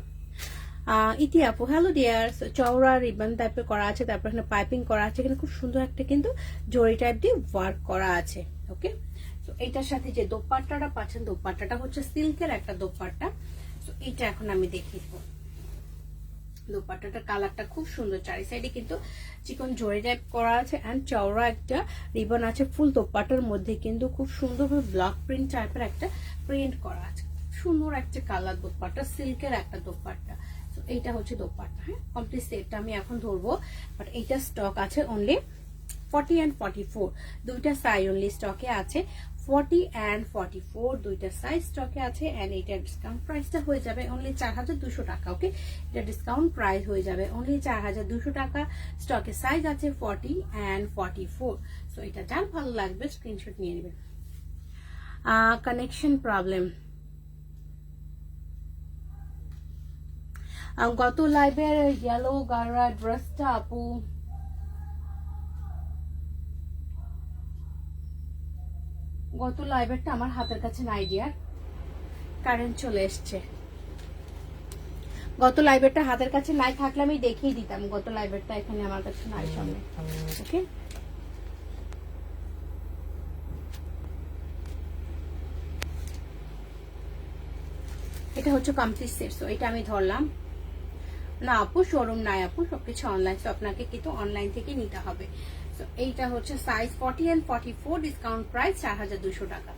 ইতি আপু, হ্যালো ডিয়ার। চওড়া রিবন টাইপের করা আছে, তারপর এখানে পাইপিং করা আছে, এখানে খুব সুন্দর একটা কিন্তু জরি টাইপ দিয়ে ওয়ার্ক করা আছে, ওকে। তো এইটার সাথে যে দোপাট্টাটা পাচ্ছেন, দোপাট্টাটা হচ্ছে সিল্কের একটা দোপাট্টা। তো এইটা এখন আমি দেখিয়ে দেবো। দোপাট্টাটার কালারটা খুব সুন্দর, চারি সাইডে কিন্তু চিকন জরি টাইপ করা আছে এন্ড চওড়া একটা রিবন আছে। ফুল দোপাট্টার মধ্যে কিন্তু খুব সুন্দরভাবে ব্লক প্রিন্ট টাইপের একটা প্রিন্ট করা আছে, সুন্দর একটা কালার দোপাট্টা, সিল্কের একটা দোপাট্টা। তো এইটা হচ্ছে দোপাট্টা, হ্যাঁ। কমপ্লিট সেটটা আমি এখন ধরবো, বাট এইটা স্টক আছে অনলি 40 and 44, দুইটা সাইজ অনলি স্টকে আছে। 40 and 44 দুইটা সাইজ স্টকে আছে। এন্ড এটার ডিসকাউন্ট প্রাইসটা হয়ে যাবে অনলি 4200 টাকা, ওকে। এটা ডিসকাউন্ট প্রাইস হয়ে যাবে অনলি 4200 টাকা। স্টকে সাইজ আছে 40 and 44। সো এটা যার ভালো লাগবে স্ক্রিনশট নিয়ে নেবেন। কানেকশন প্রবলেম, গত লাইভের ইয়েলো গারা ড্রেসটা আপু গত লাইভেরটা আমার হাতের কাছে নাই ডিয়ার, কারেন্ট চলে এসছে। গত লাইভেরটা হাতের কাছে নাই, থাকলে আমি দেখিয়ে দিতাম। গত লাইভেরটা এখানে আমার কাছে নাই সামনে, ওকে। এটা হচ্ছে কমপ্লিট সেট। সো এটা আমি ধরলাম না আপু, শোরুম নাই আপু, সবকিছু অনলাইন। সো আপনাকে কিন্তু অনলাইন থেকে নিতে হবে। সো এইটা হচ্ছে সাইজ 40 and 44, ডিসকাউন্ট প্রাইস 4200 টাকা।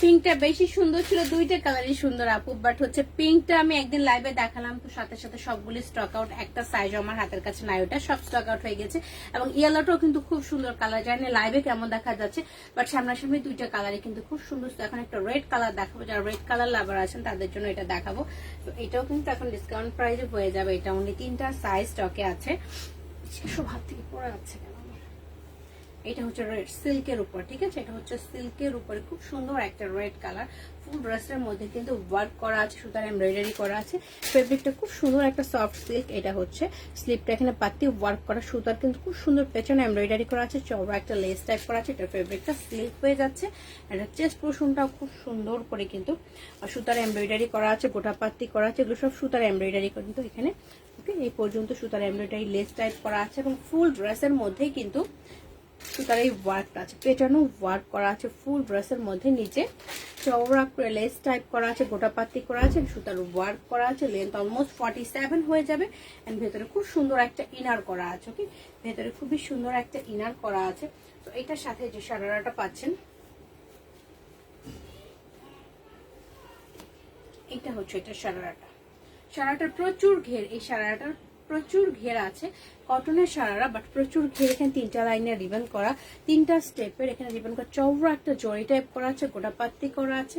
পিঙ্কটা বেশি সুন্দর ছিল, দুইটা কালারই সুন্দর আপু, বাট হচ্ছে পিঙ্কটা আমি একদিন লাইভে দেখালাম, তো সাথে সাথে সবগুলি স্টক আউট। একটা সাইজ আমার হাতের কাছে নাই, ওটা সব স্টক আউট হয়ে গেছে। এবং ইয়েলোটাও কিন্তু খুব সুন্দর কালার, জানি লাইভে কেমন দেখা যাচ্ছে, বাট সামনাসামনি দুইটা কালারই কিন্তু খুব সুন্দর। তো এখন একটা রেড কালার দেখাবো, যারা রেড কালার লাভার আছেন তাদের জন্য এটা দেখাবো। তো এটাও কিন্তু এখন ডিসকাউন্ট প্রাইসে হয়ে যাবে। এটা অনলি 3টা সাইজ স্টকে আছে। সব হাত থেকে পড়ে যাচ্ছে কেন? এটা হচ্ছে রেড সিল্কের উপর, ঠিক আছে। এটা হচ্ছে সিল্কের উপরে খুব সুন্দর একটা রেড কালার। ফুল ড্রেসের মধ্যে কিন্তু ওয়ার্ক করা আছে, সুতার এমব্রয়ডারি করা আছে। ফেব্রিকটা খুব সুন্দর একটা সফট সিল্ক। এটা হচ্ছে স্লিপটা এখানে পাতি ওয়ার্ক করা, সুতার কিন্তু খুব সুন্দর পেছনে এমব্রয়ডারি করা আছে, চওড়া একটা লেস টাইপ করা আছে। এটা ফেব্রিকটা সিল্ক হয়ে যাচ্ছে। এটা চেস্ট পোর্শনটাও খুব সুন্দর করে কিন্তু সুতার এমব্রয়ডারি করা আছে, গোটা পাতি করা আছে, এগুলো সব সুতার এমব্রয়ডারি কিন্তু এখানে, ওকে। এই পর্যন্ত সুতার এমব্রয়ডারি লেস টাইপ করা আছে এবং ফুল ড্রেসের মধ্যেই কিন্তু সুতার এই ওয়ার্কটা আছে, পেটানো ওয়ার্ক করা আছে ফুল ড্রেসের মধ্যে। নিচে চওড়া করে লেস টাইপ করা আছে, গোটা পাতি করা আছে, সুতার ওয়ার্ক করা আছে। লেন্থ অলমোস্ট 47 হয়ে যাবে। এন্ড ভেতরে খুব সুন্দর একটা ইনার করা আছে, ওকে। ভেতরে খুবই সুন্দর একটা ইনার করা আছে। তো এটার সাথে যে সারারাটা পাচ্ছেন, এটা হচ্ছে এটা সারারাটার প্রচুর ঘের। এই সারারাটার প্রচুর ঘের আছে, কটনের সারারা, বাট প্রচুর ঘের। এখানে 3টা লাইনের রিবন করা, 3টা স্টেপের এখানে রিবন করা, চওড়া একটা জরি টাইপ করা আছে, গোটা পাত্তি করা আছে,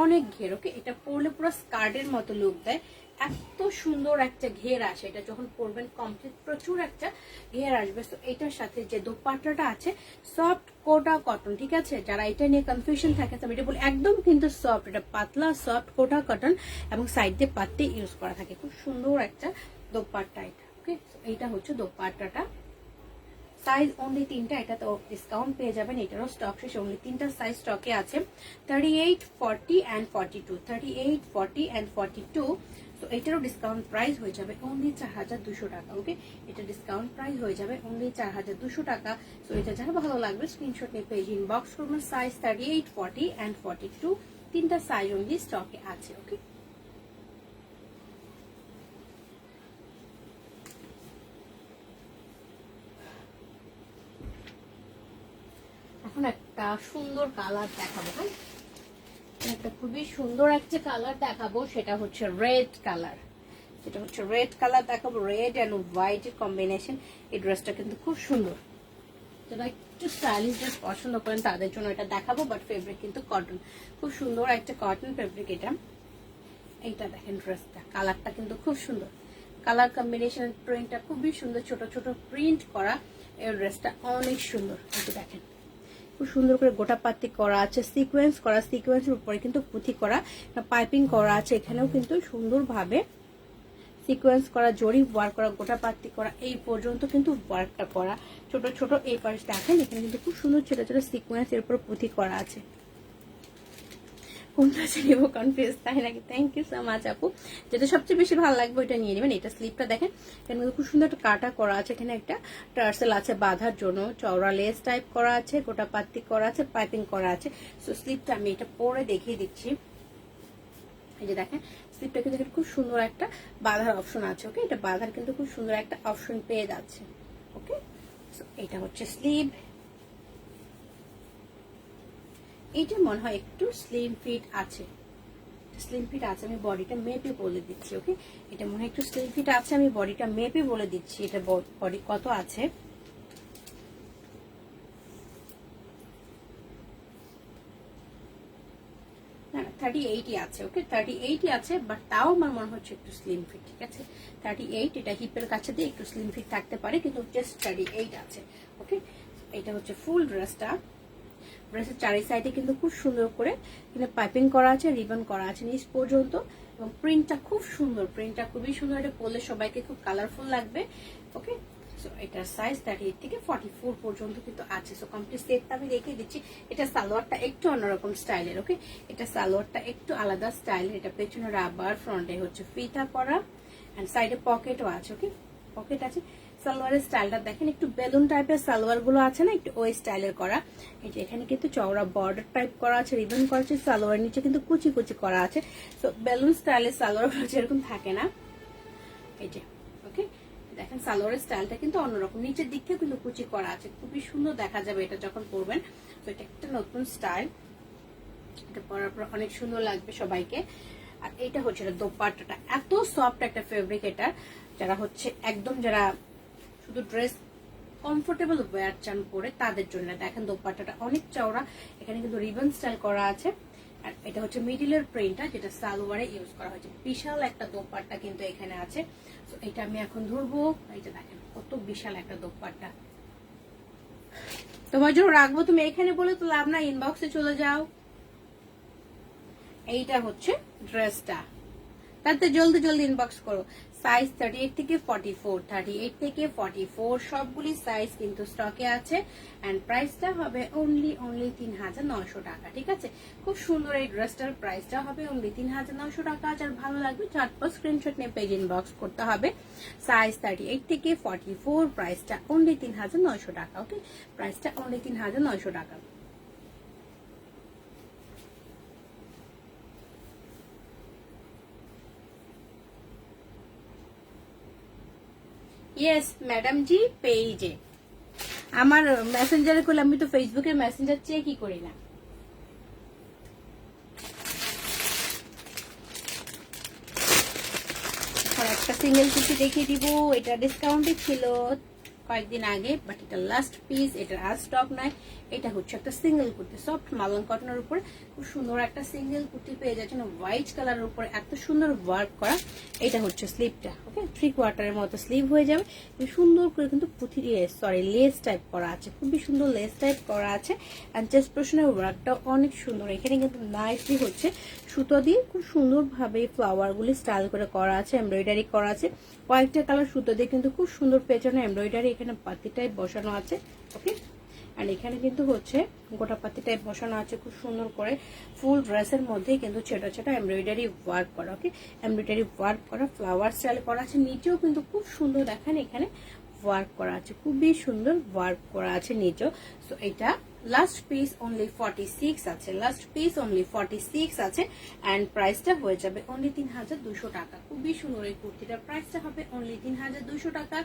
অনেক ঘের, ওকে। এটা পরলে পুরো স্কার্টের মতো লুক দেয়, এত সুন্দর একটা ঘের আসে। এটা যখন পরবেন কমপ্লিট প্রচুর একটা ঘের আসবে। তো এটার সাথে যে দোপাট্টাটা আছে সফট কোটা কটন, ঠিক আছে। যারা এটা নিয়ে কনফিউশন থাকে আমি এটা বলি একদম কিন্তু সফট, এটা পাতলা সফট কোটা কটন এবং সাইড দিয়ে পাত্তি ইউজ করা থাকে। খুব সুন্দর একটা দোপাট্টা এটা, ওকে। এইটা হচ্ছে দোপাট্টাটা। সাইজ অনলি 3টা, এটা তো ডিসকাউন্ট পেয়ে যাবেন, এটারও স্টক শেষ। অনলি 3টা সাইজ স্টকে আছে, 38, 40 and 42, 38, 40 and 42। তো এটারও ডিসকাউন্ট প্রাইস হয়ে যাবে অনলি 4200 টাকা, ওকে। এটা ডিসকাউন্ট প্রাইস হয়ে যাবে অনলি 4200 টাকা। তো এটা যারা ভালো লাগবে স্ক্রিনশট নিয়ে পেজ ইনবক্স করবেন। সাইজ 38, 40 and 42, 3টা সাইজ অনলি স্টকে আছে, ওকে। এখন একটা সুন্দর কালার দেখাবো, হ্যাঁ, একটা খুবই সুন্দর একটা কালার দেখাবো, সেটা হচ্ছে রেড কালার। যেটা হচ্ছে রেড কালার দেখাবো, রেড এন্ড হোয়াইট এর কম্বিনেশন। এই ড্রেসটা কিন্তু খুব সুন্দর, যারা একটু স্টাইলিশ ড্রেস পছন্দ করেন তাদের জন্য এটা দেখাবো। বাট ফেব্রিক কিন্তু কটন, খুব সুন্দর একটা কটন ফেব্রিক এটা। এইটা দেখেন ড্রেসটা, কালারটা কিন্তু খুব সুন্দর, কালার কম্বিনেশন, প্রিন্টটা খুবই সুন্দর, ছোট ছোট প্রিন্ট করা। এই ড্রেসটা অনেক সুন্দর, কিন্তু দেখেন খুব সুন্দর করে গোটা পাতি করা আছে, সিকোয়েন্স করা, সিকোয়েন্সের উপরে কিন্তু পুঁথি করা, পাইপিং করা আছে। এখানেও কিন্তু সুন্দরভাবে সিকোয়েন্স করা, জরি ওয়ার্ক করা, গোটা পাতি করা, এই পর্যন্ত কিন্তু ওয়ার্কটা করা। ছোট ছোট এই পাশে দেখেন এখানে কিন্তু খুব সুন্দর ছোট ছোট সিকোয়েন্স এর উপর পুঁথি করা আছে। কোনটা নিব কনফিউজ, তাই নাকি? থ্যাংক ইউ সো মাচ আপু। যেটা সবচেয়ে বেশি ভালো লাগবে ওইটা নিয়ে নেবেন। এটা স্লিপটা দেখেন, এখানে খুব সুন্দর একটা কাটা করা আছে, এখানে একটা টার্সেল আছে বাঁধার জন্য, চওড়া লেস টাইপ করা আছে, গোটা পাতি করা আছে, পাইপিং করা আছে। সো স্লিপটা আমি এটা পরে দেখিয়ে দিচ্ছি। এই যে দেখেন স্লিপটা কিন্তু খুব সুন্দর একটা বাঁধার অপশন আছে, ওকে। এটা বাঁধার কিন্তু খুব সুন্দর একটা অপশন পেয়ে যাচ্ছে, ওকে। সো এটা হচ্ছে স্লিভ। এইটা মনে হয় একটু স্লিম ফিট আছে, স্লিম ফিট আছে, আমি বডিটা মেপে বলে দিচ্ছি, ওকে। এটা মনে হয় একটু স্লিম ফিট আছে, আমি বডিটা মেপে বলে দিচ্ছি এটা বডি কত আছে। না 38 আছে, ওকে, 38 আছে, বাট তাও আমার মনে হচ্ছে একটু স্লিম ফিট, ঠিক আছে। 38, এটা হিপের কাছে দিয়ে একটু স্লিম ফিট থাকতে পারে, কিন্তু জাস্ট 38 আছে, ওকে। এটা হচ্ছে ফুল ড্রেসটা। ড্রেসের চারি সাইডে কিন্তু খুব সুন্দর করে এখানে পাইপিং করা আছে, রিবন করা আছে নিচ পর্যন্ত, এবং প্রিন্টটা খুব সুন্দর, প্রিন্টটা খুবই সুন্দর। এটা পরলে সবাইকে খুব কালারফুল লাগবে, ওকে। সো এটার সাইজ 38 থেকে 44 পর্যন্ত কিন্তু আছে। সো কমপ্লিট সেটটা আমি রেখে দিচ্ছি। এটা সালোয়ারটা একটু অন্যরকম স্টাইলের, ওকে। এটা সালোয়ারটা একটু আলাদা স্টাইলের। এটা পেছনে রাবার, ফ্রন্টে হচ্ছে ফিতা করা, এন্ড সাইডে পকেটও আছে, ওকে, পকেট আছে। সালোয়ারের স্টাইলটা দেখেন, একটু বেলুন টাইপের সালোয়ার গুলো আছে না, একটু ওই স্টাইলের করা। এই যে এখানে কিন্তু চওড়া বর্ডার টাইপ করা আছে, রিবন করা আছে, সালোয়ার নিচে কিন্তু কুচি কুচি করা আছে। তো বেলুন স্টাইলের সালোয়ার যেরকম থাকে না, এই যে, ওকে। দেখেন সালোয়ারের স্টাইলটা কিন্তু অন্যরকম, নিচের দিক থেকে কিন্তু কুচি করা আছে, খুবই সুন্দর দেখা যাবে এটা যখন পরবেন। তো এটা একটা নতুন স্টাইল, এটা পরার পর অনেক সুন্দর লাগবে সবাইকে। আর এটা হচ্ছে এটা দোপাট্টাটা, এত সফট একটা ফেব্রিক এটা, যারা হচ্ছে একদম যারা শুধু ড্রেস কমফোর্টেবল ওয়্যার চান পরে তাদের জন্য। দেখেন দোপাট্টাটা অনেক চওড়া, এখানে কিন্তু রিবন স্টাইল করা আছে। আর এটা হচ্ছে মিডিলের প্রিন্টটা, যেটা সালোয়ারে ইউজ করা হয়েছে। বিশাল একটা দোপাট্টা কিন্তু এখানে আছে। তো এটা আমি এখন ধরবো, এইটা দেখেন কত বিশাল একটা দোপাট্টা। তোমার জন্য রাখবো, তুমি এখানে বলে তো লাভ না, ইনবক্সে চলে যাও। এইটা হচ্ছে ড্রেসটা, তাতে জলদি জলদি ইনবক্স করো। সাইজ 38 থেকে 44, 38 থেকে 44 সবগুলি সাইজ কিন্তু স্টকে আছে। এন্ড প্রাইসটা হবে অনলি 3900 টাকা, ঠিক আছে। খুব সুন্দর এই ড্রেসটার প্রাইসটা হবে অনলি 3900 টাকা। যার ভালো লাগবে ঝটপট স্ক্রিনশট নিয়ে পেজ ইনবক্স করতে হবে। সাইজ 38 থেকে 44, প্রাইসটা অনলি 3900 টাকা, ওকে। প্রাইসটা অনলি 3900 টাকা। ইয়েস ম্যাডাম জি, পেজে আমার মেসেঞ্জারে করলে, আমি তো ফেসবুকের মেসেঞ্জার চেকই করি না। একটা সিঙ্গেল কুচি দেখিয়ে দিব, এটা ডিসকাউন্টে ছিল, কয়েকদিন আগে, বাট এটা লাস্ট পিস, এটার আর স্টক নাই। এটা হচ্ছে একটা সিঙ্গেল কুর্তি, সফট মালন কটনের উপরে খুব সুন্দর একটা সিঙ্গেল কুর্তি পেয়ে যাচ্ছেন হোয়াইট কালারের উপরে, এত সুন্দর ওয়ার্ক করা। এটা হচ্ছে স্লিভটা, ওকে 3/4 মতো স্লিভ হয়ে যাবে, সুন্দর করে কিন্তু পুঁথি লেস টাইপ করা আছে, খুবই সুন্দর লেস টাইপ করা আছে। আর চেস্ট পোর্শনের ওয়ার্কটা অনেক সুন্দর, এখানে কিন্তু নাইসলি হচ্ছে সুতো দিয়ে খুব সুন্দরভাবে ফ্লাওয়ারগুলি স্টাইল করে করা আছে, এমব্রয়ডারি করা আছে কয়েকটা কালার সুতো দিয়ে, কিন্তু খুব সুন্দর পেছনে এমব্রয়ডারি, এখানে পাতি টাইপ বসানো আছে, ওকে। আর এখানে কিন্তু হচ্ছে গোটা পাতি টাইপ বসানো আছে খুব সুন্দর করে, ফুল ড্রেসের মধ্যে কিন্তু ছোট ছোট এমব্রয়ডারি ওয়ার্ক করা, ওকে এমব্রয়ডারি ওয়ার্ক করা, ফ্লাওয়ার স্টাইল করা আছে, নিচেও কিন্তু খুব সুন্দর দেখেন এখানে ওয়ার্ক করা আছে, খুবই সুন্দর ওয়ার্ক করা আছে নিচেও। সো এটা লাস্ট পিস অনলি 46 আছে, লাস্ট পিস অনলি 46 আছে, এন্ড প্রাইসটা হয়ে যাবে অনলি 3200 টাকা। খুবই সুন্দর এই কুর্তিটার প্রাইসটা হবে অনলি 3200 টাকা।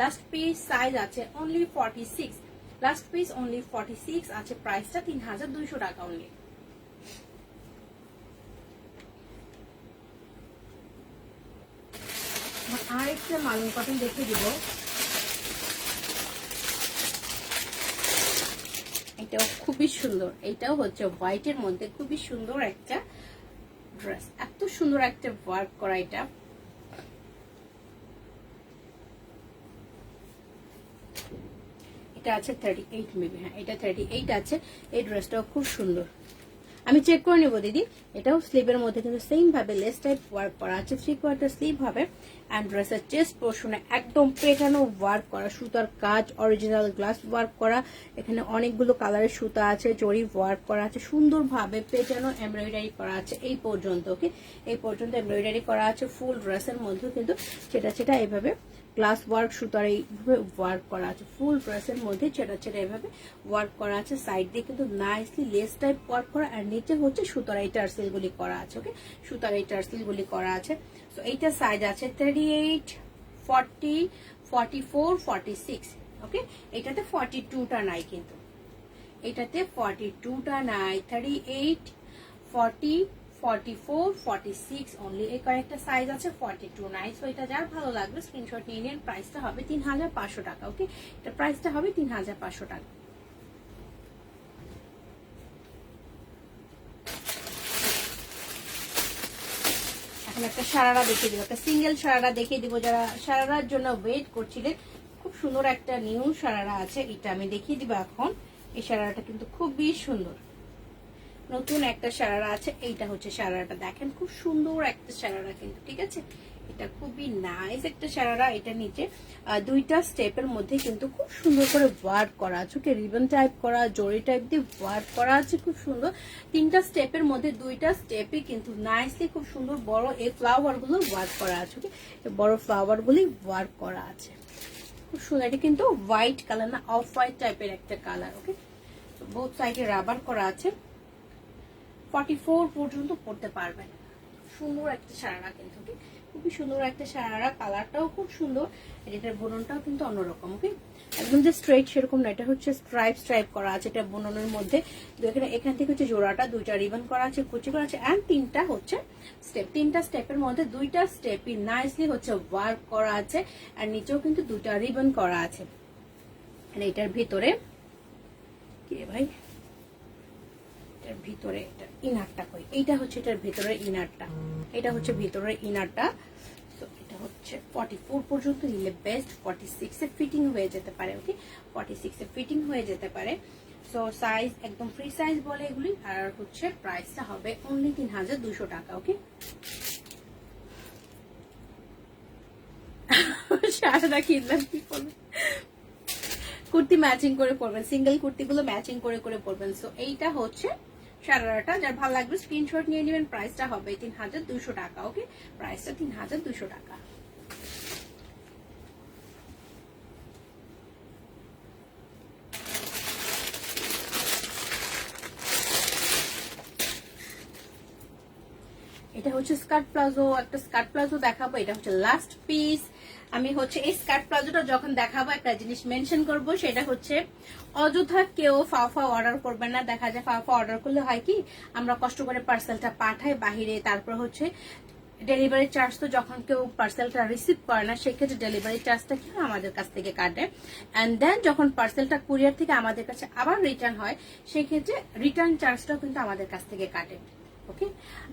লাস্ট পিস সাইজ আছে অনলি 46, লাস্ট পিস অনলি 46 আছে, প্রাইসটা 3200 টাকা অনলি। আর একটা মালুন কটন দেখে দিব, এটাও খুবই সুন্দর, এটাও হচ্ছে হোয়াইটের মধ্যে খুবই সুন্দর একটা ড্রেস, এত সুন্দর একটা ওয়ার্ক করা। এটা আছে 38 মেবি, হ্যাঁ এটা 38 আছে। এই ড্রেসটাও খুব সুন্দর, আমি চেক করে নেবো দিদি। এটাও স্লিভের মধ্যে কিন্তু সেম ভাবে লেস টাইপ ওয়ার্ক করা আছে, 3/4 স্লিভ হবে, এন্ড ড্রেসের চেস্ট পোর্শনে একদম পেটানো ওয়ার্ক করা, সুতার কাজ, অরিজিনাল গ্লাস ওয়ার্ক করা, এখানে অনেকগুলো কালারের সুতা আছে, জরি ওয়ার্ক করা আছে, সুন্দরভাবে পেটানো এমব্রয়ডারি করা আছে এই পর্যন্ত, ওকে এই পর্যন্ত এমব্রয়ডারি করা আছে। ফুল ড্রেসের মধ্যে কিন্তু সেটা এইভাবে গ্লাস ওয়ার্ক সুতার এইভাবে ওয়ার্ক করা আছে, ফুল ড্রেসের মধ্যে ছেটা এইভাবে ওয়ার্ক করা আছে, সাইড দিয়ে কিন্তু নাইসলি লেস টাইপ ওয়ার্ক করা, আর নিচে হচ্ছে সুতার এই টার্সেল গুলি করা আছে, ওকে সুতার এই টার্সেল গুলি করা আছে। তো এইটা সাইজ আছে 38, 40, 44, 46, ওকে এটাতে 42টা নাই, কিন্তু এটাতে 42টা নাই, 38, 40, 44, 46 অনলি, এই কয়েকটা সাইজ আছে, 42 নাই। সো এটা যার ভালো লাগবে স্ক্রিনশট নিয়ে নিন। প্রাইসটা হবে 3500 টাকা, ওকে এটা প্রাইসটা হবে 3500 টাকা। এখন একটা সারারা দেখিয়ে দিব, একটা সিঙ্গেল সারারা দেখিয়ে দিব, যারা সারারার জন্য ওয়েট করছিলেন। খুব সুন্দর একটা নিউ সারারা আছে, এটা আমি দেখিয়ে দিব এখন। এই সারারাটা কিন্তু খুবই সুন্দর, নতুন একটা সারারা আছে, এইটা হচ্ছে সারারাটা, দেখেন খুব সুন্দর একটা সারারা কিন্তু, ঠিক আছে এটা খুবই নাইস একটা সারারা। এটা নিচে দুইটা স্টেপের মধ্যে কিন্তু খুব সুন্দর করে ওয়ার্ক করা আছে, ওকে রিবন টাইপ করা, জরি টাইপ দিয়ে ওয়ার্ক করা আছে খুব সুন্দর। তিনটা স্টেপের মধ্যে দুইটা স্টেপে কিন্তু নাইসলি খুব সুন্দর বড় এই ফ্লাওয়ার গুলো ওয়ার্ক করা আছে, ওকে বড় ফ্লাওয়ার গুলি ওয়ার্ক করা আছে খুব সুন্দর। এটা কিন্তু হোয়াইট কালার না, অফ হোয়াইট টাইপের একটা কালার, ওকে বোথ সাইডে রাবার করা আছে, 44 পর্যন্ত পড়তে পারবেন। সুন্দর একটা সারারা কিন্তু, খুবই সুন্দর একটা সারারা, কালারটাও খুব সুন্দর, এটার বুননটাও কিন্তু অন্যরকম, ওকে একদম যে স্ট্রেট সেরকম না, এটা হচ্ছে স্ট্রাইপ করা আছে, এটা বুননের মধ্যে এখান থেকে হচ্ছে জোড়াটা দুইটা রিবন করা আছে, কুচি করা আছে, এন্ড তিনটা হচ্ছে স্টেপ, তিনটা স্টেপের মধ্যে দুইটা স্টেপই নাইসলি হচ্ছে ওয়ার্ক করা আছে, আর নিচেও কিন্তু দুইটা রিবন করা আছে। এটার ভিতরে কি ভাই, এটার ভিতরে এটা ইনারটা কই, এইটা হচ্ছে এটার ভিতরে ইনারটা, এটা হচ্ছে ভিতরের ইনারটা। সো এটা হচ্ছে 44 পর্যন্ত নিলে বেস্ট, 46 এ ফিটিং হয়ে যেতে পারে, ওকে 46 এ ফিটিং হয়ে যেতে পারে। সো সাইজ একদম ফ্রি সাইজ বলে এগুলি, আর হচ্ছে প্রাইসটা হবে অনলি 3200 টাকা, ওকে সারাটা কিনলাম কি করবে, কুর্তি ম্যাচিং করে পরবেন, সিঙ্গেল কুর্তিগুলো ম্যাচিং করে করে পরবেন। সো এইটা হচ্ছে সারারাটা, যার ভালো লাগবে স্ক্রিনশট নিয়ে নেবেন। প্রাইসটা হবে 3200 টাকা, ওকে প্রাইসটা 3200 টাকা। এটা হচ্ছে স্কার্ট প্লাজো, একটা স্কার্ট প্লাজো দেখাবো, এটা হচ্ছে লাস্ট পিস। আমি হচ্ছে এই স্কার্ট প্লাজোটা যখন দেখাবো একটা জিনিস মেনশন করব, সেটা হচ্ছে অযথা কেউ ফাফা অর্ডার করবেন না। দেখা যায় ফাফা অর্ডার করলে হয় কি, আমরা কষ্ট করে পার্সেলটা পাঠাই বাহিরে, তারপর হচ্ছে ডেলিভারি চার্জ তো যখন কেউ পার্সেলটা রিসিভ করে না সেক্ষেত্রে ডেলিভারি চার্জটা কি আমাদের কাছ থেকে কাটে, অ্যান্ড দেন যখন পার্সেলটা কুরিয়ার থেকে আমাদের কাছে আবার রিটার্ন হয় সেক্ষেত্রে রিটার্ন চার্জটাও কিন্তু আমাদের কাছ থেকে কাটে। ওকে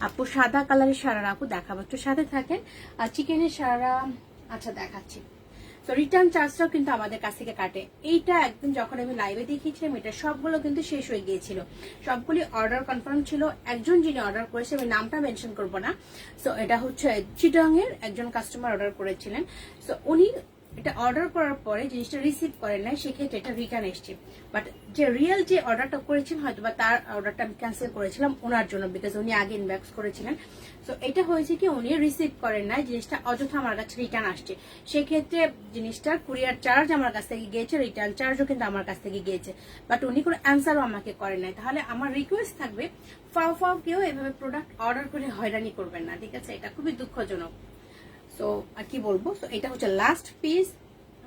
আপু, সাদা কালারের সারারা আপু দেখাবো, একটু সাথে থাকেন। আর চিকেনের সারারা আচ্ছা দেখাচ্ছি। তো রিটার্ন চার্জটাও কিন্তু আমাদের কাছ থেকে কাটে। এইটা একদিন যখন আমি লাইভে দেখিয়েছিলাম এটা সবগুলো কিন্তু শেষ হয়ে গিয়েছিল, সবগুলি অর্ডার কনফার্ম ছিল। একজন যিনি অর্ডার করেছে আমি নামটা মেনশন করবো না, সো এটা হচ্ছে চিটাং এর একজন কাস্টমার অর্ডার করেছিলেন। সো উনি এটা অর্ডার করার পরে জিনিসটা রিসিভ করেন নাই, সেক্ষেত্রে এটা রিটার্ন এসছে। বাট যে রিয়েল যে অর্ডারটা করেছেন হয়তো বা তার অর্ডারটা আমি ক্যান্সেল করেছিলাম ওনার জন্য, বিকজ উনি আগে ইনবক্স করেছিলেন। সো এটা হয়েছে কি উনি রিসিভ করেন নাই, জিনিসটা অযথা আমার কাছে রিটার্ন আসছে। সেক্ষেত্রে জিনিসটার কুরিয়ার চার্জ আমার কাছ থেকে গিয়েছে, রিটার্ন চার্জও কিন্তু আমার কাছ থেকে গিয়েছে, বাট উনি কোনো অ্যান্সারও আমাকে করেন নাই। তাহলে আমার রিকোয়েস্ট থাকবে ফাও ফাও কেউ এভাবে প্রোডাক্ট অর্ডার করে হয়রানি করবেন না, ঠিক আছে? এটা খুবই দুঃখজনক। সো আর কি বলবো, সো এটা হচ্ছে লাস্ট পিস।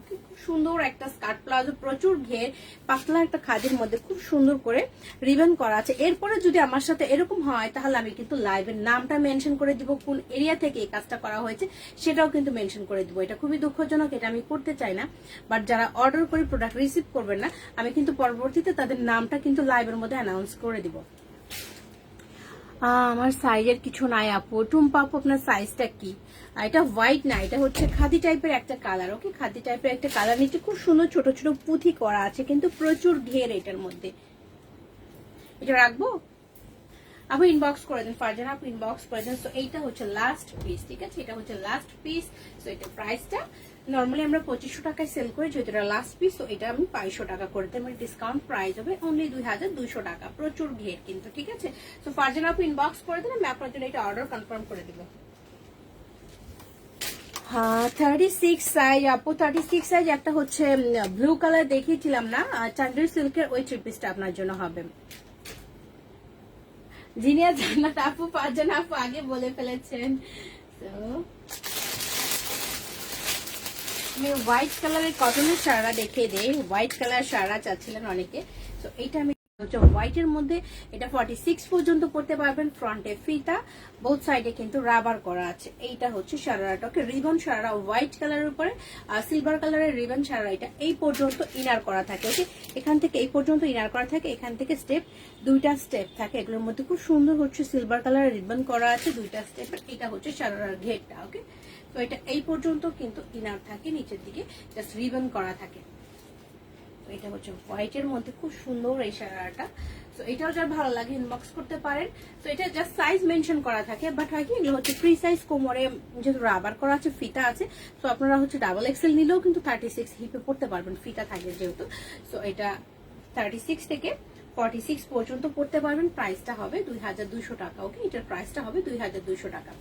খুব সুন্দর একটা স্কার্ট প্লাজো, প্রচুর ঘের, পাতলা একটা খাদির মধ্যে খুব সুন্দর করে রিবন করা আছে। এরপরে যদি আমার সাথে এরকম হয় তাহলে আমি কিন্তু লাইভের নামটা মেনশন করে দিব, কোন এরিয়া থেকে এই কাজটা করা হয়েছে সেটাও কিন্তু মেনশন করে দিব। এটা খুবই দুঃখজনক, এটা আমি করতে চাই না। বাট যারা অর্ডার করে প্রোডাক্ট রিসিভ করবেন না, আমি কিন্তু পরবর্তীতে তাদের নামটা কিন্তু লাইভের মধ্যে অ্যানাউন্স করে দিব। আমার সাইজের কিছু নাই আপু। টুম্পা আপু আপনার সাইজটা কি? এটা হোয়াইট না, এটা হচ্ছে খাদি টাইপের একটা কালার। ওকে, খাদি টাইপের একটা কালার, নিচে খুব সুন্দর ছোট ছোট পুঁথি করা আছে, কিন্তু প্রচুর ঘের এটার মধ্যে। এটা রাখবো আপু, ইনবক্স করে দেন, ফারজানা আপু ইনবক্স করে দেন। তো এইটা হচ্ছে লাস্ট পিস, ঠিক আছে? এটা হচ্ছে লাস্ট পিস। তো এটা প্রাইসটা নর্মালি আমরা 2500 টাকায় সেল করি, যেহেতু এটা লাস্ট পিস তো এটা আমি 2200 টাকা করে দিই। আমার ডিসকাউন্ট প্রাইস হবে অনলি 2200 টাকা। প্রচুর ঘের কিন্তু, ঠিক আছে? তো ফারজানা আপু ইনবক্স করে দেন, আমি আপনার জন্য এটা অর্ডার কনফার্ম করে দিব। হ্যাঁ 36 সাইজ আপু, 36 সাইজ একটা হচ্ছে ব্লু কালার দেখিয়েছিলাম না, চান্দেরি সিল্কের, ওই থ্রি পিসটা আপনার জন্য হবে। জিনিয়া জান্নাত আপু, ফারজানা আপু আগে বলে ফেলেছেন। তো আমি হোয়াইট কালারের কটনের সারা দেখিয়ে দেই। হোয়াইট কালার সারা চাচ্ছিলেন অনেকে, তো এইটা আমি হচ্ছে হোয়াইট এর মধ্যে, এটা 46 পর্যন্ত পড়তে পারবেন। ফ্রন্টে ফিতা, বোথ সাইডে কিন্তু রাবার করা আছে। এইটা হচ্ছে সারারাটা, ওকে রিবন সারারা হোয়াইট কালারের উপরে সিলভার কালারের রিবন সারারা। এটা এই পর্যন্ত ইনার করা থাকে, ওকে? এখান থেকে এই পর্যন্ত ইনার করা থাকে, এখান থেকে স্টেপ, দুইটা স্টেপ থাকে। এগুলোর মধ্যে খুব সুন্দর হচ্ছে সিলভার কালারের রিবন করা আছে, দুইটা স্টেপের। এটা হচ্ছে সারারার ঘেরটা, ওকে? তো এটা এই পর্যন্ত কিন্তু ইনার থাকে, নিচের দিকে জাস্ট রিবন করা থাকে। তো এটা হচ্ছে হোয়াইট এর মধ্যে খুব সুন্দর এই সারাটা। তো এটাও যার ভালো লাগে ইনবক্স করতে পারেন। তো এটা জাস্ট সাইজ মেনশন করা থাকে, বাট হয় কি এগুলো হচ্ছে ফ্রি সাইজ, কোমরে যেহেতু রাবার করা আছে, ফিতা আছে। তো আপনারা হচ্ছে ডাবল এক্সেল নিলেও কিন্তু 36 হিপে পড়তে পারবেন, ফিতা থাকে যেহেতু। তো এটা 36 থেকে 46 পর্যন্ত পড়তে পারবেন। প্রাইসটা হবে 2200 টাকা, ওকে? এটার প্রাইসটা হবে 2200 টাকা।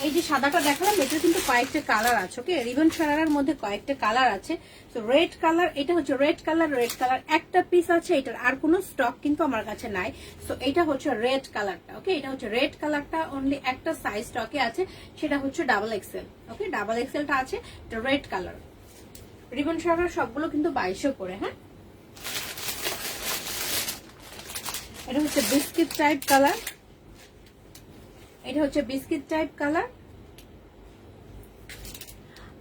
এই যে সাদাটা দেখালাম, এটার কিন্তু কয়েকটা কালার আছে, ওকে? রিবন সারারার মধ্যে কয়েকটা কালার আছে। তো রেড কালার, এটা হচ্ছে রেড কালার, রেড কালার একটা পিস আছে, এটার আর কোনো স্টক কিন্তু আমার কাছে নাই। তো এটা হচ্ছে রেড কালারটা, ওকে? এটা হচ্ছে রেড কালারটা, অনলি একটা সাইজ স্টকে আছে, সেটা হচ্ছে ডাবল এক্সেল, ওকে? ডাবল এক্সেলটা আছে, এটা রেড কালার। রিবন সারার সবগুলো কিন্তু 2200 করে। হ্যাঁ, এটা হচ্ছে বিস্কিট টাইপ কালার, এটা হচ্ছে বিস্কিট টাইপ কালার।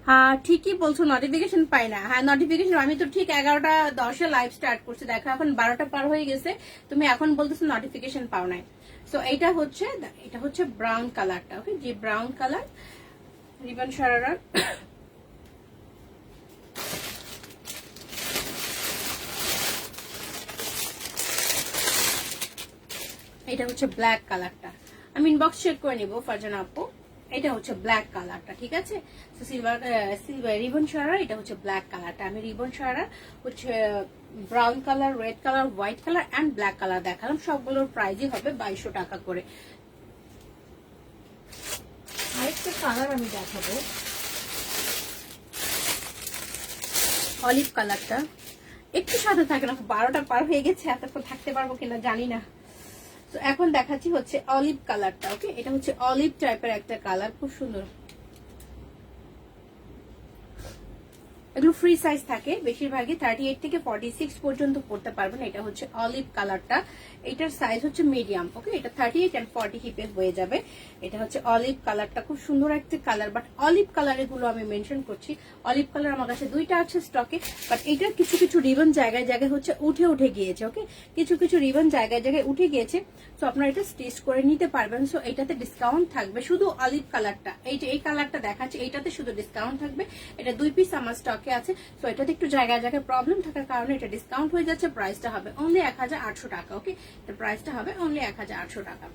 হ্যাঁ ঠিকই বলছো, নোটিফিকেশন পাই না। হ্যাঁ নোটিফিকেশন, আমি তো ঠিক 11:10 লাইভ স্টার্ট করছি, দেখো এখন 12টা পার হয়ে গেছে, তুমি এখন বলতেছো নোটিফিকেশন পাও নাই। সো এটা হচ্ছে ব্রাউন কালারটা, ওকে? যে ব্রাউন কালার রিবন সারারার। এটা হচ্ছে ব্ল্যাক কালারটা, আমি ইনবক্স চেক করে নিব ফারজানা আপু। এটা হচ্ছে ব্ল্যাক কালারটা, ঠিক আছে? সিলভার রিবন সারা, এটা হচ্ছে ব্ল্যাক কালারটা। আমি রিবন সারা হচ্ছে brown colour, red colour, white colour and black colour দেখালাম। সবগুলোর প্রাইসই হবে 2200 টাকা করে। আরেকটা কালার আমি দেখাবো, অলিভ কালারটা। একটু সাথে থাকে না, 12টা পার হয়ে গেছে, এতক্ষণ থাকতে পারবো কিনা জানি না। তো এখন দেখাচ্ছি হচ্ছে অলিভ কালারটা, ওকে? এটা হচ্ছে অলিভ টাইপের একটা কালার, খুব সুন্দর। এগুলো ফ্রি সাইজ থাকে বেশিরভাগই, 38 থেকে 46 পর্যন্ত পড়তে পারবেন। এটা হচ্ছে অলিভ কালারটা, এটার সাইজ হচ্ছে মিডিয়াম। ওকে, এটা 38 and 40 হিপে হয়ে যাবে। এটা হচ্ছে অলিভ কালারটা, খুব সুন্দর একটা কালার, বাট অলিভ কালার এগুলো আমি মেনশন করছি। অলিভ কালার আমার কাছে দুইটা আছে স্টকে, বাট এটার কিছু কিছু রিবন জায়গায় জায়গায় হচ্ছে উঠে গিয়েছে। ওকে, কিছু কিছু রিবন জায়গায় জায়গায় উঠে গিয়েছে, তো আপনারা এটা স্টিচ করে নিতে পারবেন। সো এটাতে ডিসকাউন্ট থাকবে শুধু অলিভ কালারটা, এই কালারটা দেখাচ্ছে, এইটাতে শুধু ডিসকাউন্ট থাকবে। এটা 2 পিস আমার স্টকে আছে। সো এটাতে একটু জায়গায় জায়গায় প্রবলেম থাকার কারণে এটা ডিসকাউন্ট হয়ে যাচ্ছে। প্রাইসটা হবে অনলি 1800 টাকা। ওকে, এর প্রাইসটা হবে অনলি 1800 টাকা।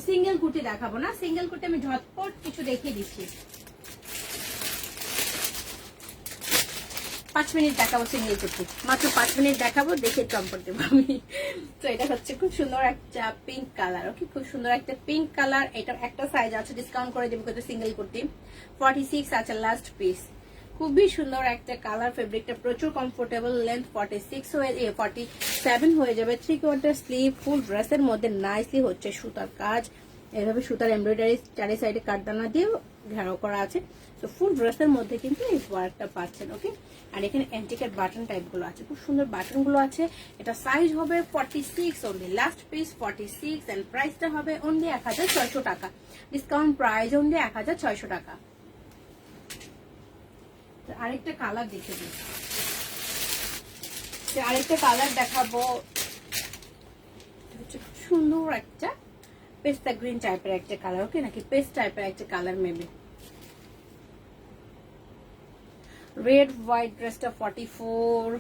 সিঙ্গেল কুর্তি দেখাবো না, সিঙ্গেল কুর্তি আমি ঝটপট কিছু দেখিয়ে দিচ্ছি। 5 মিনিট দেখাবো সিঙ্গেল কুর্তি, মাত্র 5 মিনিট দেখাবো, দেখে চম্পট দেবো আমি। তো এটা হচ্ছে খুব সুন্দর একটা পিঙ্ক কালার। ওকে, খুব সুন্দর একটা পিঙ্ক কালার। এটা একটা সাইজ আছে, ডিসকাউন্ট করে দেবো কিন্তু সিঙ্গেল কুর্তি 46 আছে লাস্ট পিস। খুবই সুন্দর একটা কালার, ফেব্রিকটা প্রচুর কমফোর্টেবল। লেন্থ 47 হয়ে যাবে। 3/4 স্লিভ, ফুল ড্রেসের মধ্যে নাইসলি হচ্ছে সুতার কাজ, এভাবে সুতার এমব্রয়ডারি চারি সাইডে কাটদানা দিয়ে ঘেরাও করা আছে। তো ফুল ড্রেসের মধ্যে কিন্তু এই ওয়ার্কটা পাচ্ছেন। ওকে, আর এখানে অ্যান্টিকের বাটন টাইপ গুলো আছে, খুব সুন্দর বাটন গুলো আছে। এটা সাইজ হবে 46 অনলি, লাস্ট পিস 46 এন্ড প্রাইসটা হবে অনলি 1600 টাকা। ডিসকাউন্ট প্রাইস অনলি 1600 টাকা। আরেকটা কালার দেখে দিই, আরেকটা কালার দেখাবো, সুন্দর একটা পেস্তা গ্রিন টাইপের একটা কালার। ওকে, নাকি পেস্ট টাইপের একটা কালার, মেবি রেড হোয়াইট। ড্রেসটা 44,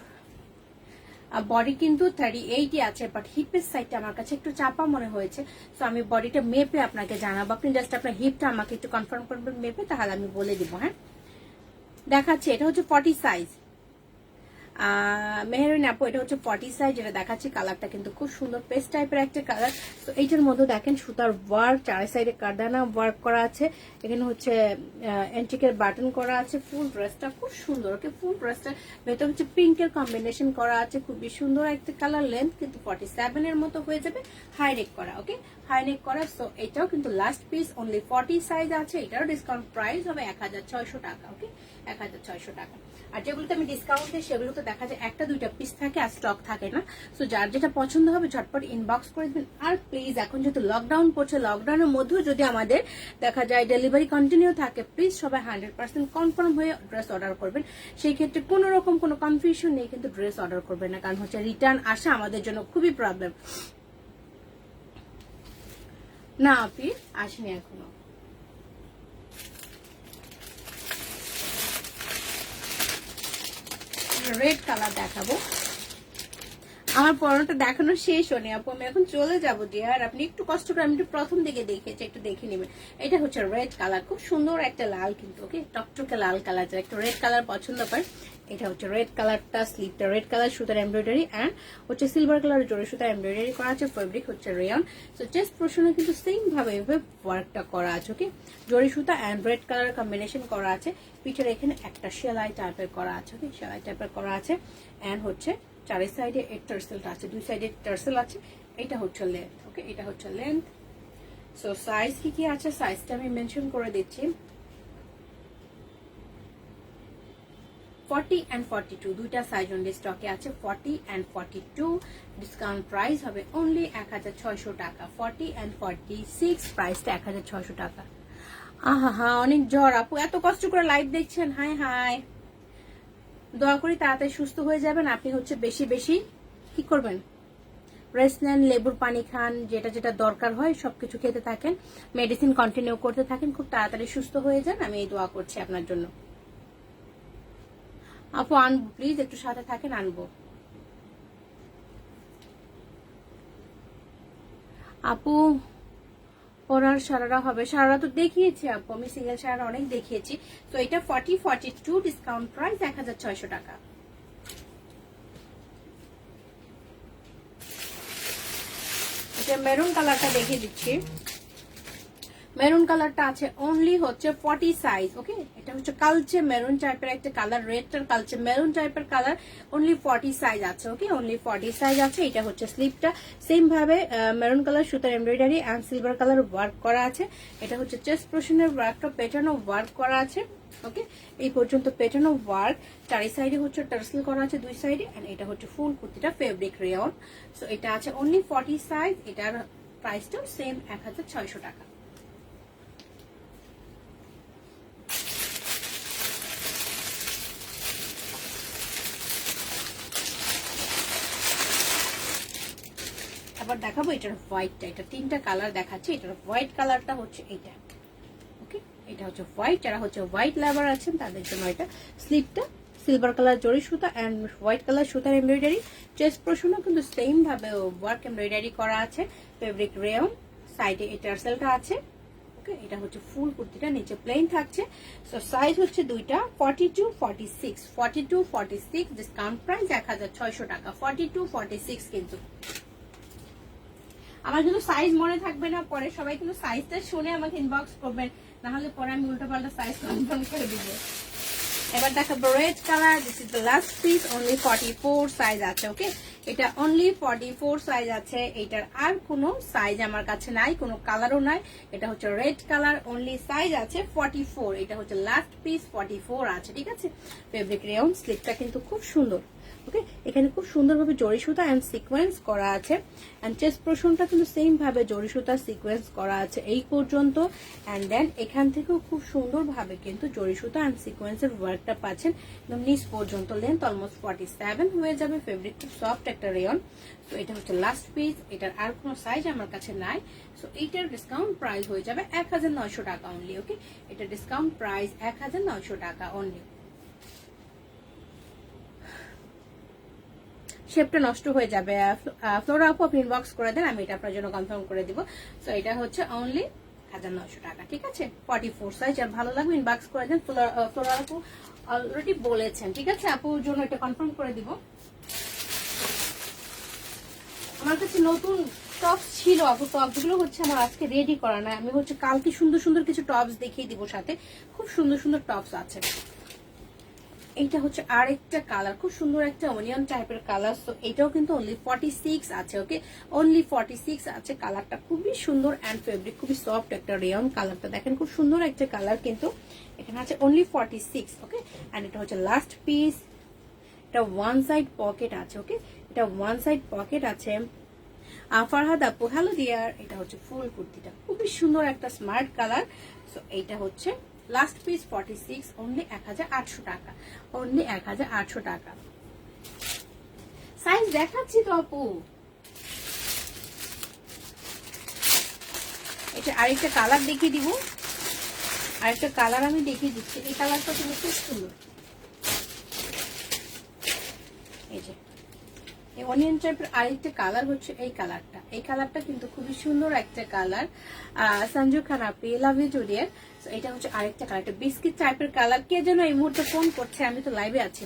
বডি কিন্তু 38 আছে, বাট হিপের সাইডটা আমার কাছে একটু চাপা মনে হয়েছে। তো আমি বডিটা মেপে আপনাকে জানাবো, আপনি জাস্ট আপনার হিপটা আমাকে একটু কনফার্ম করবেন মেপে, তাহলে আমি বলে দিব। হ্যাঁ, দেখাচ্ছি, এটা হচ্ছে 40 সাইজ। মেহেরুন আপু, এটা হচ্ছে 40 সাইজ। যেটা দেখাচ্ছি কালারটা কিন্তু খুব সুন্দর পেস্ট টাইপের একটা কালার। তো এইটার মধ্যে দেখেন সুতার ওয়ার্ক, চার সাইডে কারদানা ওয়ার্ক করা আছে, এখানে হচ্ছে অ্যান্টিকের বাটন করা আছে। ফুল ড্রেসটা খুব সুন্দর। ওকে, ফুল ড্রেসটা ভেতর হচ্ছে পিঙ্কের কম্বিনেশন করা আছে, খুবই সুন্দর একটা কালার। লেন্থ কিন্তু 47 এর মতো হয়ে যাবে, হাই নেক করা। ওকে, হাই নেক করা। সো এটাও কিন্তু লাস্ট পিস অনলি 40 সাইজ আছে। এটারও ডিসকাউন্ট প্রাইস হবে 1600 টাকা। ওকে, 1600 টাকা। আর যেগুলোতে আমি ডিসকাউন্ট দিই সেগুলো তো দেখা যায় একটা দুইটা পিস থাকে, আর স্টক থাকে না। সো যার যেটা পছন্দ হবে ঝটপট ইনবক্স করে দিবেন। আর প্লিজ, এখন যেহেতু লকডাউন পড়ছে, লকডাউনের মধ্যেও যদি আমাদের দেখা যায় ডেলিভারি কন্টিনিউ থাকে, প্লিজ সবাই 100% কনফার্ম হয়ে ড্রেস অর্ডার করবেন। সেই ক্ষেত্রে কোনো রকম কোনো কনফিউশন নেই কিন্তু ড্রেস অর্ডার করবেন না, কারণ হচ্ছে রিটার্ন আসা আমাদের জন্য খুবই প্রবলেম। না আপনি আসেনি এখনো। রেড কালার দেখাবো, আমার পরনটা দেখানো শেষ হয়নি আপু, আমি এখন চলে যাবো ডিয়ার। আপনি একটু কষ্ট করে, আমি একটু প্রথম দিকে দেখেছি, একটু দেখে নেবেন। এটা হচ্ছে রেড কালার, খুব সুন্দর একটা লাল কিন্তু। ওকে, টকটকে লাল কালার, যারা একটু রেড কালার পছন্দ করেন, এটা হচ্ছে রেড কালারটা। স্লিভটা রেড কালার, সুতার এমব্রয়ডারি অ্যান্ড হচ্ছে সিলভার কালার জড়ি সুতার এমব্রয়ডারি করা আছে। ফেব্রিক হচ্ছে রেয়ন। সো চেস্ট পোর্শনে কিন্তু সেম ভাবে এভাবে ওয়ার্কটা করা আছে। ওকে, জড়ি সুতা অ্যান্ড রেড কালার কম্বিনেশন করা আছে। পিঠের এখানে একটা সেলাই টাইপের করা আছে। ওকে, সেলাই টাইপের করা আছে অ্যান্ড হচ্ছে চারি সাইডে এর টার্সেলটা আছে, দুই সাইডে টার্সেল আছে। এটা হচ্ছে লেন্থ। ওকে, এটা হচ্ছে লেন্থ। সো সাইজ কি কি আছে, সাইজটা আমি মেনশন করে দিচ্ছি। 40 and 42 দুইটা সাইজ অনলি স্টকে আছে। 40 and 42 ডিসকাউন্ট প্রাইস হবে অনলি 1600 টাকা। 40 and 46 প্রাইসটা 1600 টাকা। আহা, অনেক জ্বর আপু, এত কষ্ট করে লাইভ দেখছেন। হাই হাই, দোয়া করি তাড়াতাড়ি সুস্থ হয়ে যাবেন। আপনি হচ্ছে বেশি বেশি কি করবেন, রেস্ট নেন, লেবুর পানি খান, যেটা যেটা দরকার হয় সবকিছু খেতে থাকেন, মেডিসিন কন্টিনিউ করতে থাকেন, খুব তাড়াতাড়ি সুস্থ হয়ে যান। আমি এই দোয়া করছি আপনার জন্য। আপু আনবো, প্লিজ একটু সাথে থাকেন, আনবো। আপু পরার সারারা হবে, সারারা তো দেখিয়েছি আপু, আমি সিঙ্গেল সারারা অনেক দেখিয়েছি। তো এটা 40, 42 ডিসকাউন্ট প্রাইস 1600 টাকা। এটা মেরুন কালারটা দেখিয়ে দিচ্ছি। মেরুন কালারটা আছে অনলি হচ্ছে 40 সাইজ। ওকে, এটা হচ্ছে কালচে মেরুন টাইপের একটা কালার, রেডটার কালচে মেরুন টাইপের কালার, অনলি 40 সাইজ আছে। ওকে, অনলি 40 সাইজ আছে। এটা হচ্ছে স্লিপটা, সেম ভাবে মেরুন কালার সুতার embroidery and silver colour work করা আছে। এটা হচ্ছে চেস্ট পোর্শনের ওয়ার্কটা প্যাটার্ন অফ ওয়ার্ক করা আছে। ওকে, এই পর্যন্ত প্যাটার্ন অফ ওয়ার্ক, চারি সাইডে হচ্ছে টার্সেল করা আছে দুই সাইডে, এন্ড এটা হচ্ছে ফুল কুর্তিটা ফেব্রিক রেয়ন। সো এটা আছে অনলি 40 সাইজ। এটার প্রাইসটাও সেম 1600 টাকা। আবার দেখাবো এটার হোয়াইটটা, এটা তিনটা কালার দেখাচ্ছি। এটার হোয়াইট কালারটা হচ্ছে এইটা। ওকে, এটা হচ্ছে হোয়াইট, যারা হচ্ছে হোয়াইট লাভার আছেন তাদের জন্য এটা। স্লিপটা সিলভার কালার জরি সুতা এন্ড হোয়াইট কালার সুতার এমব্রয়ডারি। চেস্ট পোর্শনও কিন্তু সেম ভাবে ওয়ার্ক এমব্রয়ডারি করা আছে, ফেব্রিক রেয়ন। সাইডে এই টার্সেলটা আছে। ওকে, এটা হচ্ছে ফুল কুর্তিটা, নিচে প্লেন থাকছে। সো সাইজ হচ্ছে দুইটা, 42 46, 42 46, ডিসকাউন্ট প্রাইস 1600 টাকা। 42 46 কিন্তু আমার কিন্তু সাইজ মনে থাকবে না, পরে সবাই কিন্তু সাইজটা শুনে আমাকে ইনবক্স করবেন, না হলে পরে আমি উল্টোপাল্টা সাইজ কনফার্ম করে দিব। এবার দেখাবো red colour, this is the last piece, only 44 size আছে। ওকে, এটা অনলি 44 সাইজ আছে। এটার আর কোনো সাইজ আমার কাছে নাই, কোনো কালারও নাই। এটা হচ্ছে রেড কালার, অনলি সাইজ আছে 44। এটা হচ্ছে লাস্ট পিস, 44 আছে। ঠিক আছে, ফেব্রিক রেয়ন। স্লিপটা কিন্তু খুব সুন্দর। ওকে, এখানে খুব সুন্দরভাবে জরি সুতা এন্ড সিকোয়েন্স করা আছে, এন্ড চেস্ট পোর্শনটা কিন্তু সেম ভাবে জরি সুতা সিকোয়েন্স করা আছে এই পর্যন্ত। এন্ড দেন এখান থেকেও খুব সুন্দরভাবে কিন্তু জরি সুতা এন্ড সিকোয়েন্সের ওয়ার্কটা পাচ্ছেন একদম নিচ পর্যন্ত। লেন্থ অলমোস্ট 47 হয়ে যাবে। ফেব্রিক খুব সফট একটা রেয়ন। তো এটা হচ্ছে লাস্ট পিস। এটার আর কোনো সাইজ আমার কাছে নাই। সো এইটার ডিসকাউন্ট প্রাইস হয়ে যাবে 1900 টাকা অনলি। ওকে, এটা ডিসকাউন্ট প্রাইস 1900 টাকা অনলি। শেপটা নষ্ট হয়ে যাবে। ফ্লোরা আপু আপনি ইনবক্স করে দেন, আমি এটা আপনার জন্য কনফার্ম করে দিব। সো এটা হচ্ছে অনলি 1900 টাকা। ঠিক আছে, 44 সাইজ। আর ভালো লাগবে ইনবক্স করে দেন। ফ্লোরা আপু অলরেডি বলেছেন। ঠিক আছে, আপুর জন্য এটা কনফার্ম করে দিব। আমার কাছে নতুন টপস ছিল আপু, টপসগুলো হচ্ছে আমার আজকে রেডি করা না। আমি হচ্ছে কালকে সুন্দর সুন্দর কিছু টপস দেখিয়ে দিব, সাথে খুব সুন্দর সুন্দর টপস আছে। এইটা হচ্ছে আরেকটা কালার, খুব সুন্দর একটা অনিয়ন টাইপের কালার। তো এটাও কিন্তু অনলি 46 আছে। ওকে, অনলি 46 আছে। কালারটা খুবই সুন্দর এন্ড ফেব্রিক খুবই সফট একটা রেয়ন। কালারটা দেখেন, খুব সুন্দর একটা কালার কিন্তু এখানে আছে অনলি 46। ওকে, এন্ড এটা হচ্ছে লাস্ট পিস। এটা ওয়ান সাইড পকেট আছে। ওকে, এটা ওয়ান সাইড পকেট আছে। ফারহাদ আপু হ্যালো ডিয়ার। এটা হচ্ছে ফুল কুর্তিটা, খুবই সুন্দর একটা স্মার্ট কালার। সো এইটা হচ্ছে লাস্ট পিস, 46, অনলি 1800 টাকা। অনলি 1800 টাকা। সাইজ দেখাচ্ছি তো আপু। এটা আরেকটা কালার দেখিয়ে দিব, আরেকটা কালার আমি দেখিয়ে দিচ্ছি। এই কালারটা কিন্তু খুব সুন্দর। এই যে এই অনিয়ন টাইপের আরেকটা কালার হচ্ছে এই কালারটা। এই কালারটা কিন্তু খুবই সুন্দর একটা কালার। সঞ্জু খান আপনি লাভ ইউ জুডিয়ার। এটা হচ্ছে আরেকটা কালার, একটা বিস্কিট টাইপের কালার। কে যেন এই মুহূর্তে ফোন করছে, আমি তো লাইভে আছি।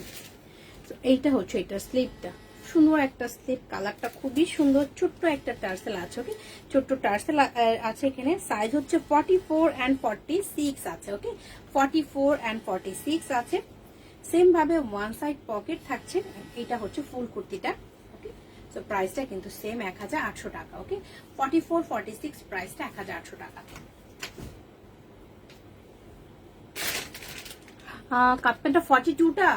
এইটা হচ্ছে এটা স্লিপটা, সুন্দর একটা স্লিপ। কালারটা খুবই সুন্দর। ছোট্ট একটা টার্সেল আছে। ওকে, ছোট্ট টার্সেল আছে এখানে। সাইজ হচ্ছে 44 and 46 আছে। ওকে, 44 and 46 আছে। সেম ভাবে ওয়ান সাইড পকেট থাকছে। এটা হচ্ছে ফুল কুর্তিটা। ওকে, সো প্রাইসটা কিন্তু সেম 1800 টাকা। ওকে, 44 46 প্রাইসটা 1800 টাকা। কাপটা 42টা।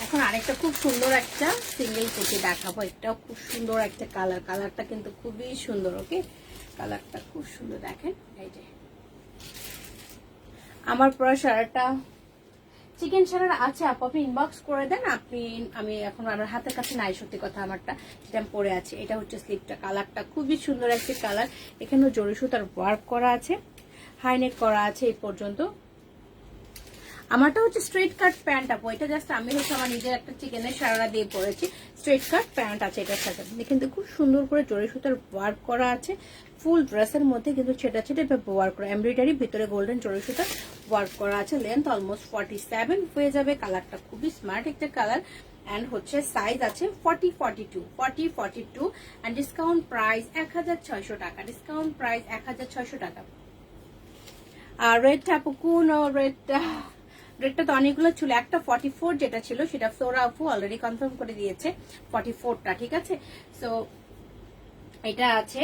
এখন আরেকটা খুব সুন্দর একটা সিঙ্গেল কুর্তি দেখাবো। এটাও খুব সুন্দর একটা কালার। কালারটা কিন্তু খুবই সুন্দর। ওকে, কালারটা খুব সুন্দর দেখেন। এই যে আমার পরা শাড়িটা চিকেন শাড়ির আছে আপু, আপনি ইনবক্স করে দেন। আমি এখন আমার হাতের কাছে নাই, সত্যি কথা আমারটা, যেটা আমি পরে আছি। এটা হচ্ছে স্লিপটা। কালারটা খুবই সুন্দর একটা কালার। এখানেও জরি সুতার ওয়ার্ক করা আছে, হাইনেক করা আছে এই পর্যন্ত। আমারটা হচ্ছে স্ট্রেট কাট প্যান্ট আপু। এটা জাস্ট আমি হচ্ছে আমার নিজের একটা চিকেনের শাড়া দিয়ে পরেছি। স্ট্রেট কাট প্যান্ট আছে এটার সাথে। কিন্তু খুব সুন্দর করে জরি সুতার ওয়ার্ক করা আছে। ফুল ড্রেসের মধ্যে কিন্তু ছেটা ছেটে ওয়ার্ক করা, এমব্রয়ডারি, ভিতরে গোল্ডেন জরি সুতার ওয়ার্ক করা আছে। লেন্থ অলমোস্ট 47 হয়ে যাবে। কালারটা খুবই স্মার্ট একটা কালার। অ্যান্ড হচ্ছে সাইজ আছে 40-42 অ্যান্ড ডিসকাউন্ট প্রাইস 1600 টাকা, ডিসকাউন্ট প্রাইস 1600 টাকা। আর রেডটা আপু কোন রেডটা তো অনেকগুলো ছিল, একটা 44 যেটা ছিল সেটা ফ্লোরা আপু অলরেডি কনফার্ম করে দিয়েছে 44টা, ঠিক আছে। সো এটা আছে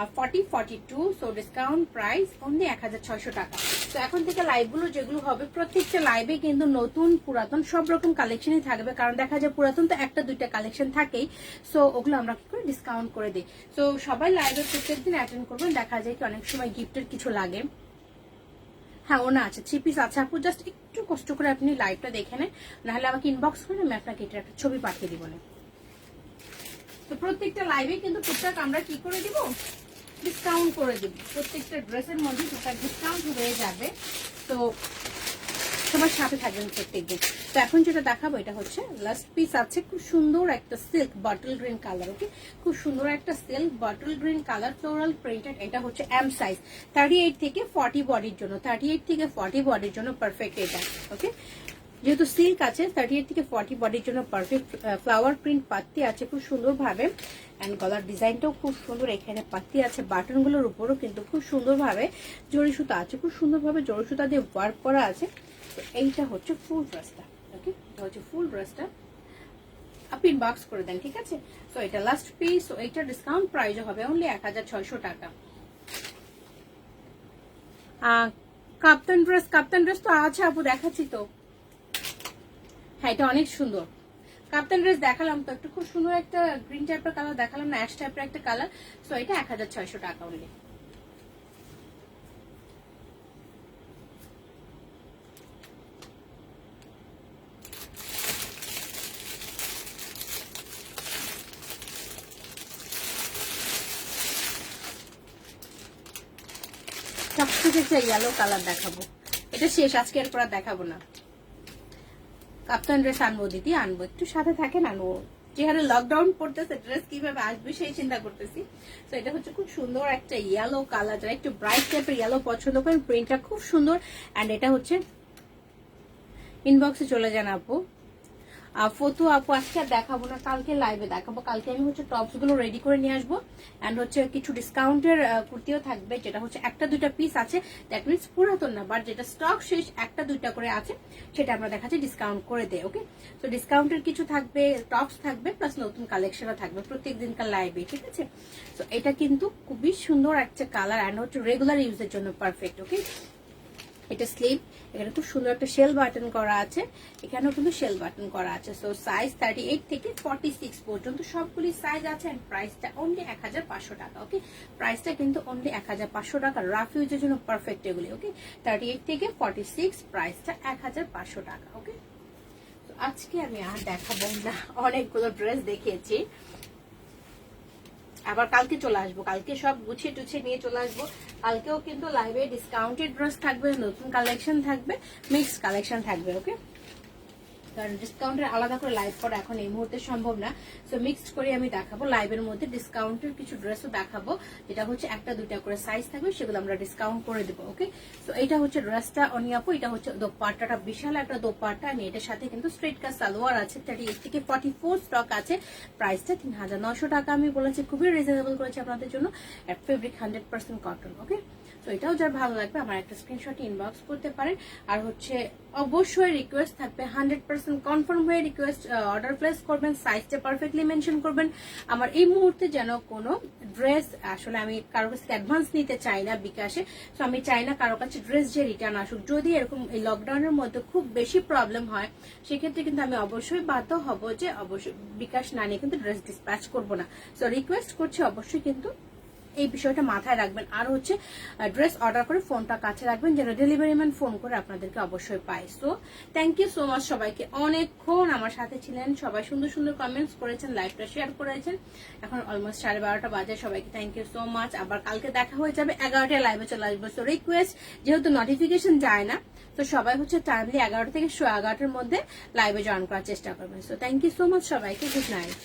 40-42, সো ডিসকাউন্ট প্রাইস অনলি 1600 টাকা। তো এখন থেকে লাইভগুলো যেগুলো হবে প্রত্যেকটা লাইভে কিন্তু নতুন পুরাতন সব রকম কালেকশনই থাকবে, কারণ দেখা যায় পুরাতন তো একটা দুইটা কালেকশন থাকেই, সো ওগুলো আমরা কি করে ডিসকাউন্ট করে দিই। তো সবাই লাইভে প্রত্যেকদিন অ্যাটেন্ড করবেন, দেখা যায় কি অনেক সময় গিফটের কিছু লাগে। হ্যাঁ ওনা আছে, 3 পিস আছে আপু, জাস্ট একটু কষ্ট করে আপনি লাইভটা দেখে নেন, নাহলে আমাকে ইনবক্স করে আমি আপনাকে এটার একটা ছবি পাঠিয়ে দিব না। তো প্রত্যেকটা লাইভে কিন্তু টুকটাক আমরা কি করে দিব, ডিসকাউন্ট করে দিব, প্রত্যেকটা ড্রেসের মধ্যে টুকটাক ডিসকাউন্ট হয়ে যাবে। তো সবার সাথে থাকবেন প্রত্যেকদিন। তো এখন যেটা দেখাবো এটা হচ্ছে লাস্ট পিস আছে, খুব সুন্দর একটা silk bottle green colour, okay, খুব সুন্দর একটা silk bottle green colour floral printed. এটা হচ্ছে এম সাইজ, 38 থেকে 40 বডির জন্য, 38 থেকে 40 বডির জন্য পারফেক্ট এটা, ওকে। যেহেতু সিল্ক আছে 38 থেকে 40 বডির জন্য পারফেক্ট। ফ্লাওয়ার প্রিন্ট পাত্তি আছে খুব সুন্দর ভাবে, অ্যান্ড গলার ডিজাইনটাও খুব সুন্দর, এখানে পাত্তি আছে, বাটনগুলোর উপরও কিন্তু খুব সুন্দরভাবে জড়ি সুতা আছে, খুব সুন্দরভাবে জড়ি সুতা দিয়ে ওয়ার্ক করা আছে। তো এইটা হচ্ছে ফুল ড্রেসটা, ওকে, এটা হচ্ছে ফুল ড্রেসটা, আপনি ইনবক্স করে দেন, ঠিক আছে। তো এটা লাস্ট পিস, তো এইটা ডিসকাউন্ট প্রাইস হবে অনলি 1600 টাকা। কাপ্তান ড্রেস তো আছে আপু, দেখাচ্ছি তো। হ্যাঁ এটা অনেক সুন্দর, কাপ্তান ড্রেস দেখালাম তো, একটু খুব সুন্দর একটা গ্রিন টাইপের কালার দেখালাম না, অ্যাশ টাইপের একটা কালার। সো এটা 1600 টাকা অনলি। সবথেকে একটা ইয়েলো কালার দেখাবো, এটা শেষ, আজকে এরপর আর দেখাবো না। কাপ্তান ড্রেস আনবো দিদি, আনবো, একটু সাথে থাকেন, আনবো। যে হারে লকডাউন পড়তেছে ড্রেস কিভাবে আসবে সেই চিন্তা করতেছি। তো এটা হচ্ছে খুব সুন্দর একটা ইয়েলো কালার, যারা একটু ব্রাইট টাইপের ইয়েলো পছন্দ করেন, প্রিন্টটা খুব সুন্দর। অ্যান্ড এটা হচ্ছে ইনবক্সে চলে যান আপু। ফটো আপু আজকে আর দেখাবো না, কালকে লাইভে দেখাবো। কালকে আমি হচ্ছে টপস গুলো রেডি করে নিয়ে আসবো, এন্ড হচ্ছে কিছু ডিসকাউন্টের কুর্তিও থাকবে, যেটা হচ্ছে একটা দুইটা পিস আছে, দ্যাট মিনস পুরাতন না, বাট যেটা স্টক শেষ একটা দুইটা করে আছে সেটা আমরা দেখাচ্ছি ডিসকাউন্ট করে দেয়, ওকে। তো ডিসকাউন্টের কিছু থাকবে, টপস থাকবে, প্লাস নতুন কালেকশনও থাকবে প্রত্যেক দিনকার লাইভে, ঠিক আছে। তো এটা কিন্তু খুবই সুন্দর একটা কালার, এন্ড হচ্ছে রেগুলার ইউজের জন্য পারফেক্ট, ওকে। এটা স্লিভ, এখানে খুব সুন্দর একটা শেল বাটন করা আছে, এখানেও কিন্তু শেল বাটন করা আছে। সো সাইজ 38 থেকে 46 পর্যন্ত সবগুলি সাইজ আছে, এন্ড প্রাইসটা অনলি 1500 টাকা, ওকে। প্রাইসটা কিন্তু অনলি 1500 টাকা, রাফ ইউজের জন্য পারফেক্ট এগুলি, ওকে। 38 থেকে 46, প্রাইসটা 1500 টাকা, ওকে। তো আজকে আমি আর দেখাবো না, অনেকগুলো ড্রেস দেখিয়েছি, আবার কালকে চলে আসবো, কালকে সব গুছিয়ে টুছিয়ে নিয়ে চলে আসবো। কালকেও কিন্তু লাইভে ডিসকাউন্টেড ড্রেস থাকবে, নতুন কালেকশন থাকবে, মিক্স কালেকশন থাকবে, ওকে। কারণ ডিসকাউন্টের আলাদা করে লাইভ করা এখন এই মুহূর্তে সম্ভব না, সো মিক্সড করে আমি দেখাবো। লাইভের মধ্যে ডিসকাউন্টের কিছু ড্রেসও দেখাবো, যেটা হচ্ছে একটা দুইটা করে সাইজ থাকবে, সেগুলো আমরা ডিসকাউন্ট করে দেবো, ওকে। তো এইটা হচ্ছে ড্রেসটা অনিয়াপু, এটা হচ্ছে দোপাট্টাটা, বিশাল একটা দোপাট্টা, আমি এটার সাথে কিন্তু স্ট্রেট কাট সালোয়ার আছে, 38 থেকে 44 স্টক আছে, প্রাইসটা 3900 টাকা আমি বলেছি, খুবই রিজনেবল করেছি আপনাদের জন্য, ফেব্রিক 100% কটন, ওকে। তো এটাও যার ভালো লাগবে আমার একটা স্ক্রিনশট ইনবক্স করতে পারেন। আর হচ্ছে অবশ্যই রিকোয়েস্ট থাকবে, 100% কনফার্ম হয়ে রিকোয়েস্ট অর্ডার প্লেস করবেন, সাইজটা পারফেক্টলি মেনশন করবেন। আমার এই মুহূর্তে যেন কোনো ড্রেস, আসলে আমি কারো কাছে অ্যাডভান্স নিতে চাই না বিকাশে, তো আমি চাই না কারো কাছে ড্রেস যে রিটার্ন আসুক। যদি এরকম এই লকডাউনের মধ্যে খুব বেশি প্রবলেম হয়, সেক্ষেত্রে কিন্তু আমি অবশ্যই বাধ্য হব যে অবশ্যই বিকাশ না নিয়ে কিন্তু ড্রেস ডিসপ্যাচ করবো না। সো রিকোয়েস্ট করছি অবশ্যই কিন্তু এই বিষয়টা মাথায় রাখবেন। আর হচ্ছে ড্রেস অর্ডার করে ফোনটা কাছে রাখবেন, যেন ডেলিভারি ম্যান ফোন করে আপনাদেরকে অবশ্যই পায়। So thank you so much সবাইকে, অনেকক্ষণ আমার সাথে ছিলেন, সবাই সুন্দর সুন্দর কমেন্টস করেছেন, লাইভটা শেয়ার করেছেন। এখন অলমোস্ট 12:30 বাজে, সবাইকে থ্যাংক ইউ সো মাচ। আবার কালকে দেখা হয়ে যাবে 11টায় লাইভে চলে আসবো। সো রিকোয়েস্ট, যেহেতু নোটিফিকেশন যায় না, তো সবাই হচ্ছে টাইমলি 11টা থেকে 11টার মধ্যে লাইভে জয়েন করার চেষ্টা করবেন। So thank you so much সবাইকে, গুড নাইট।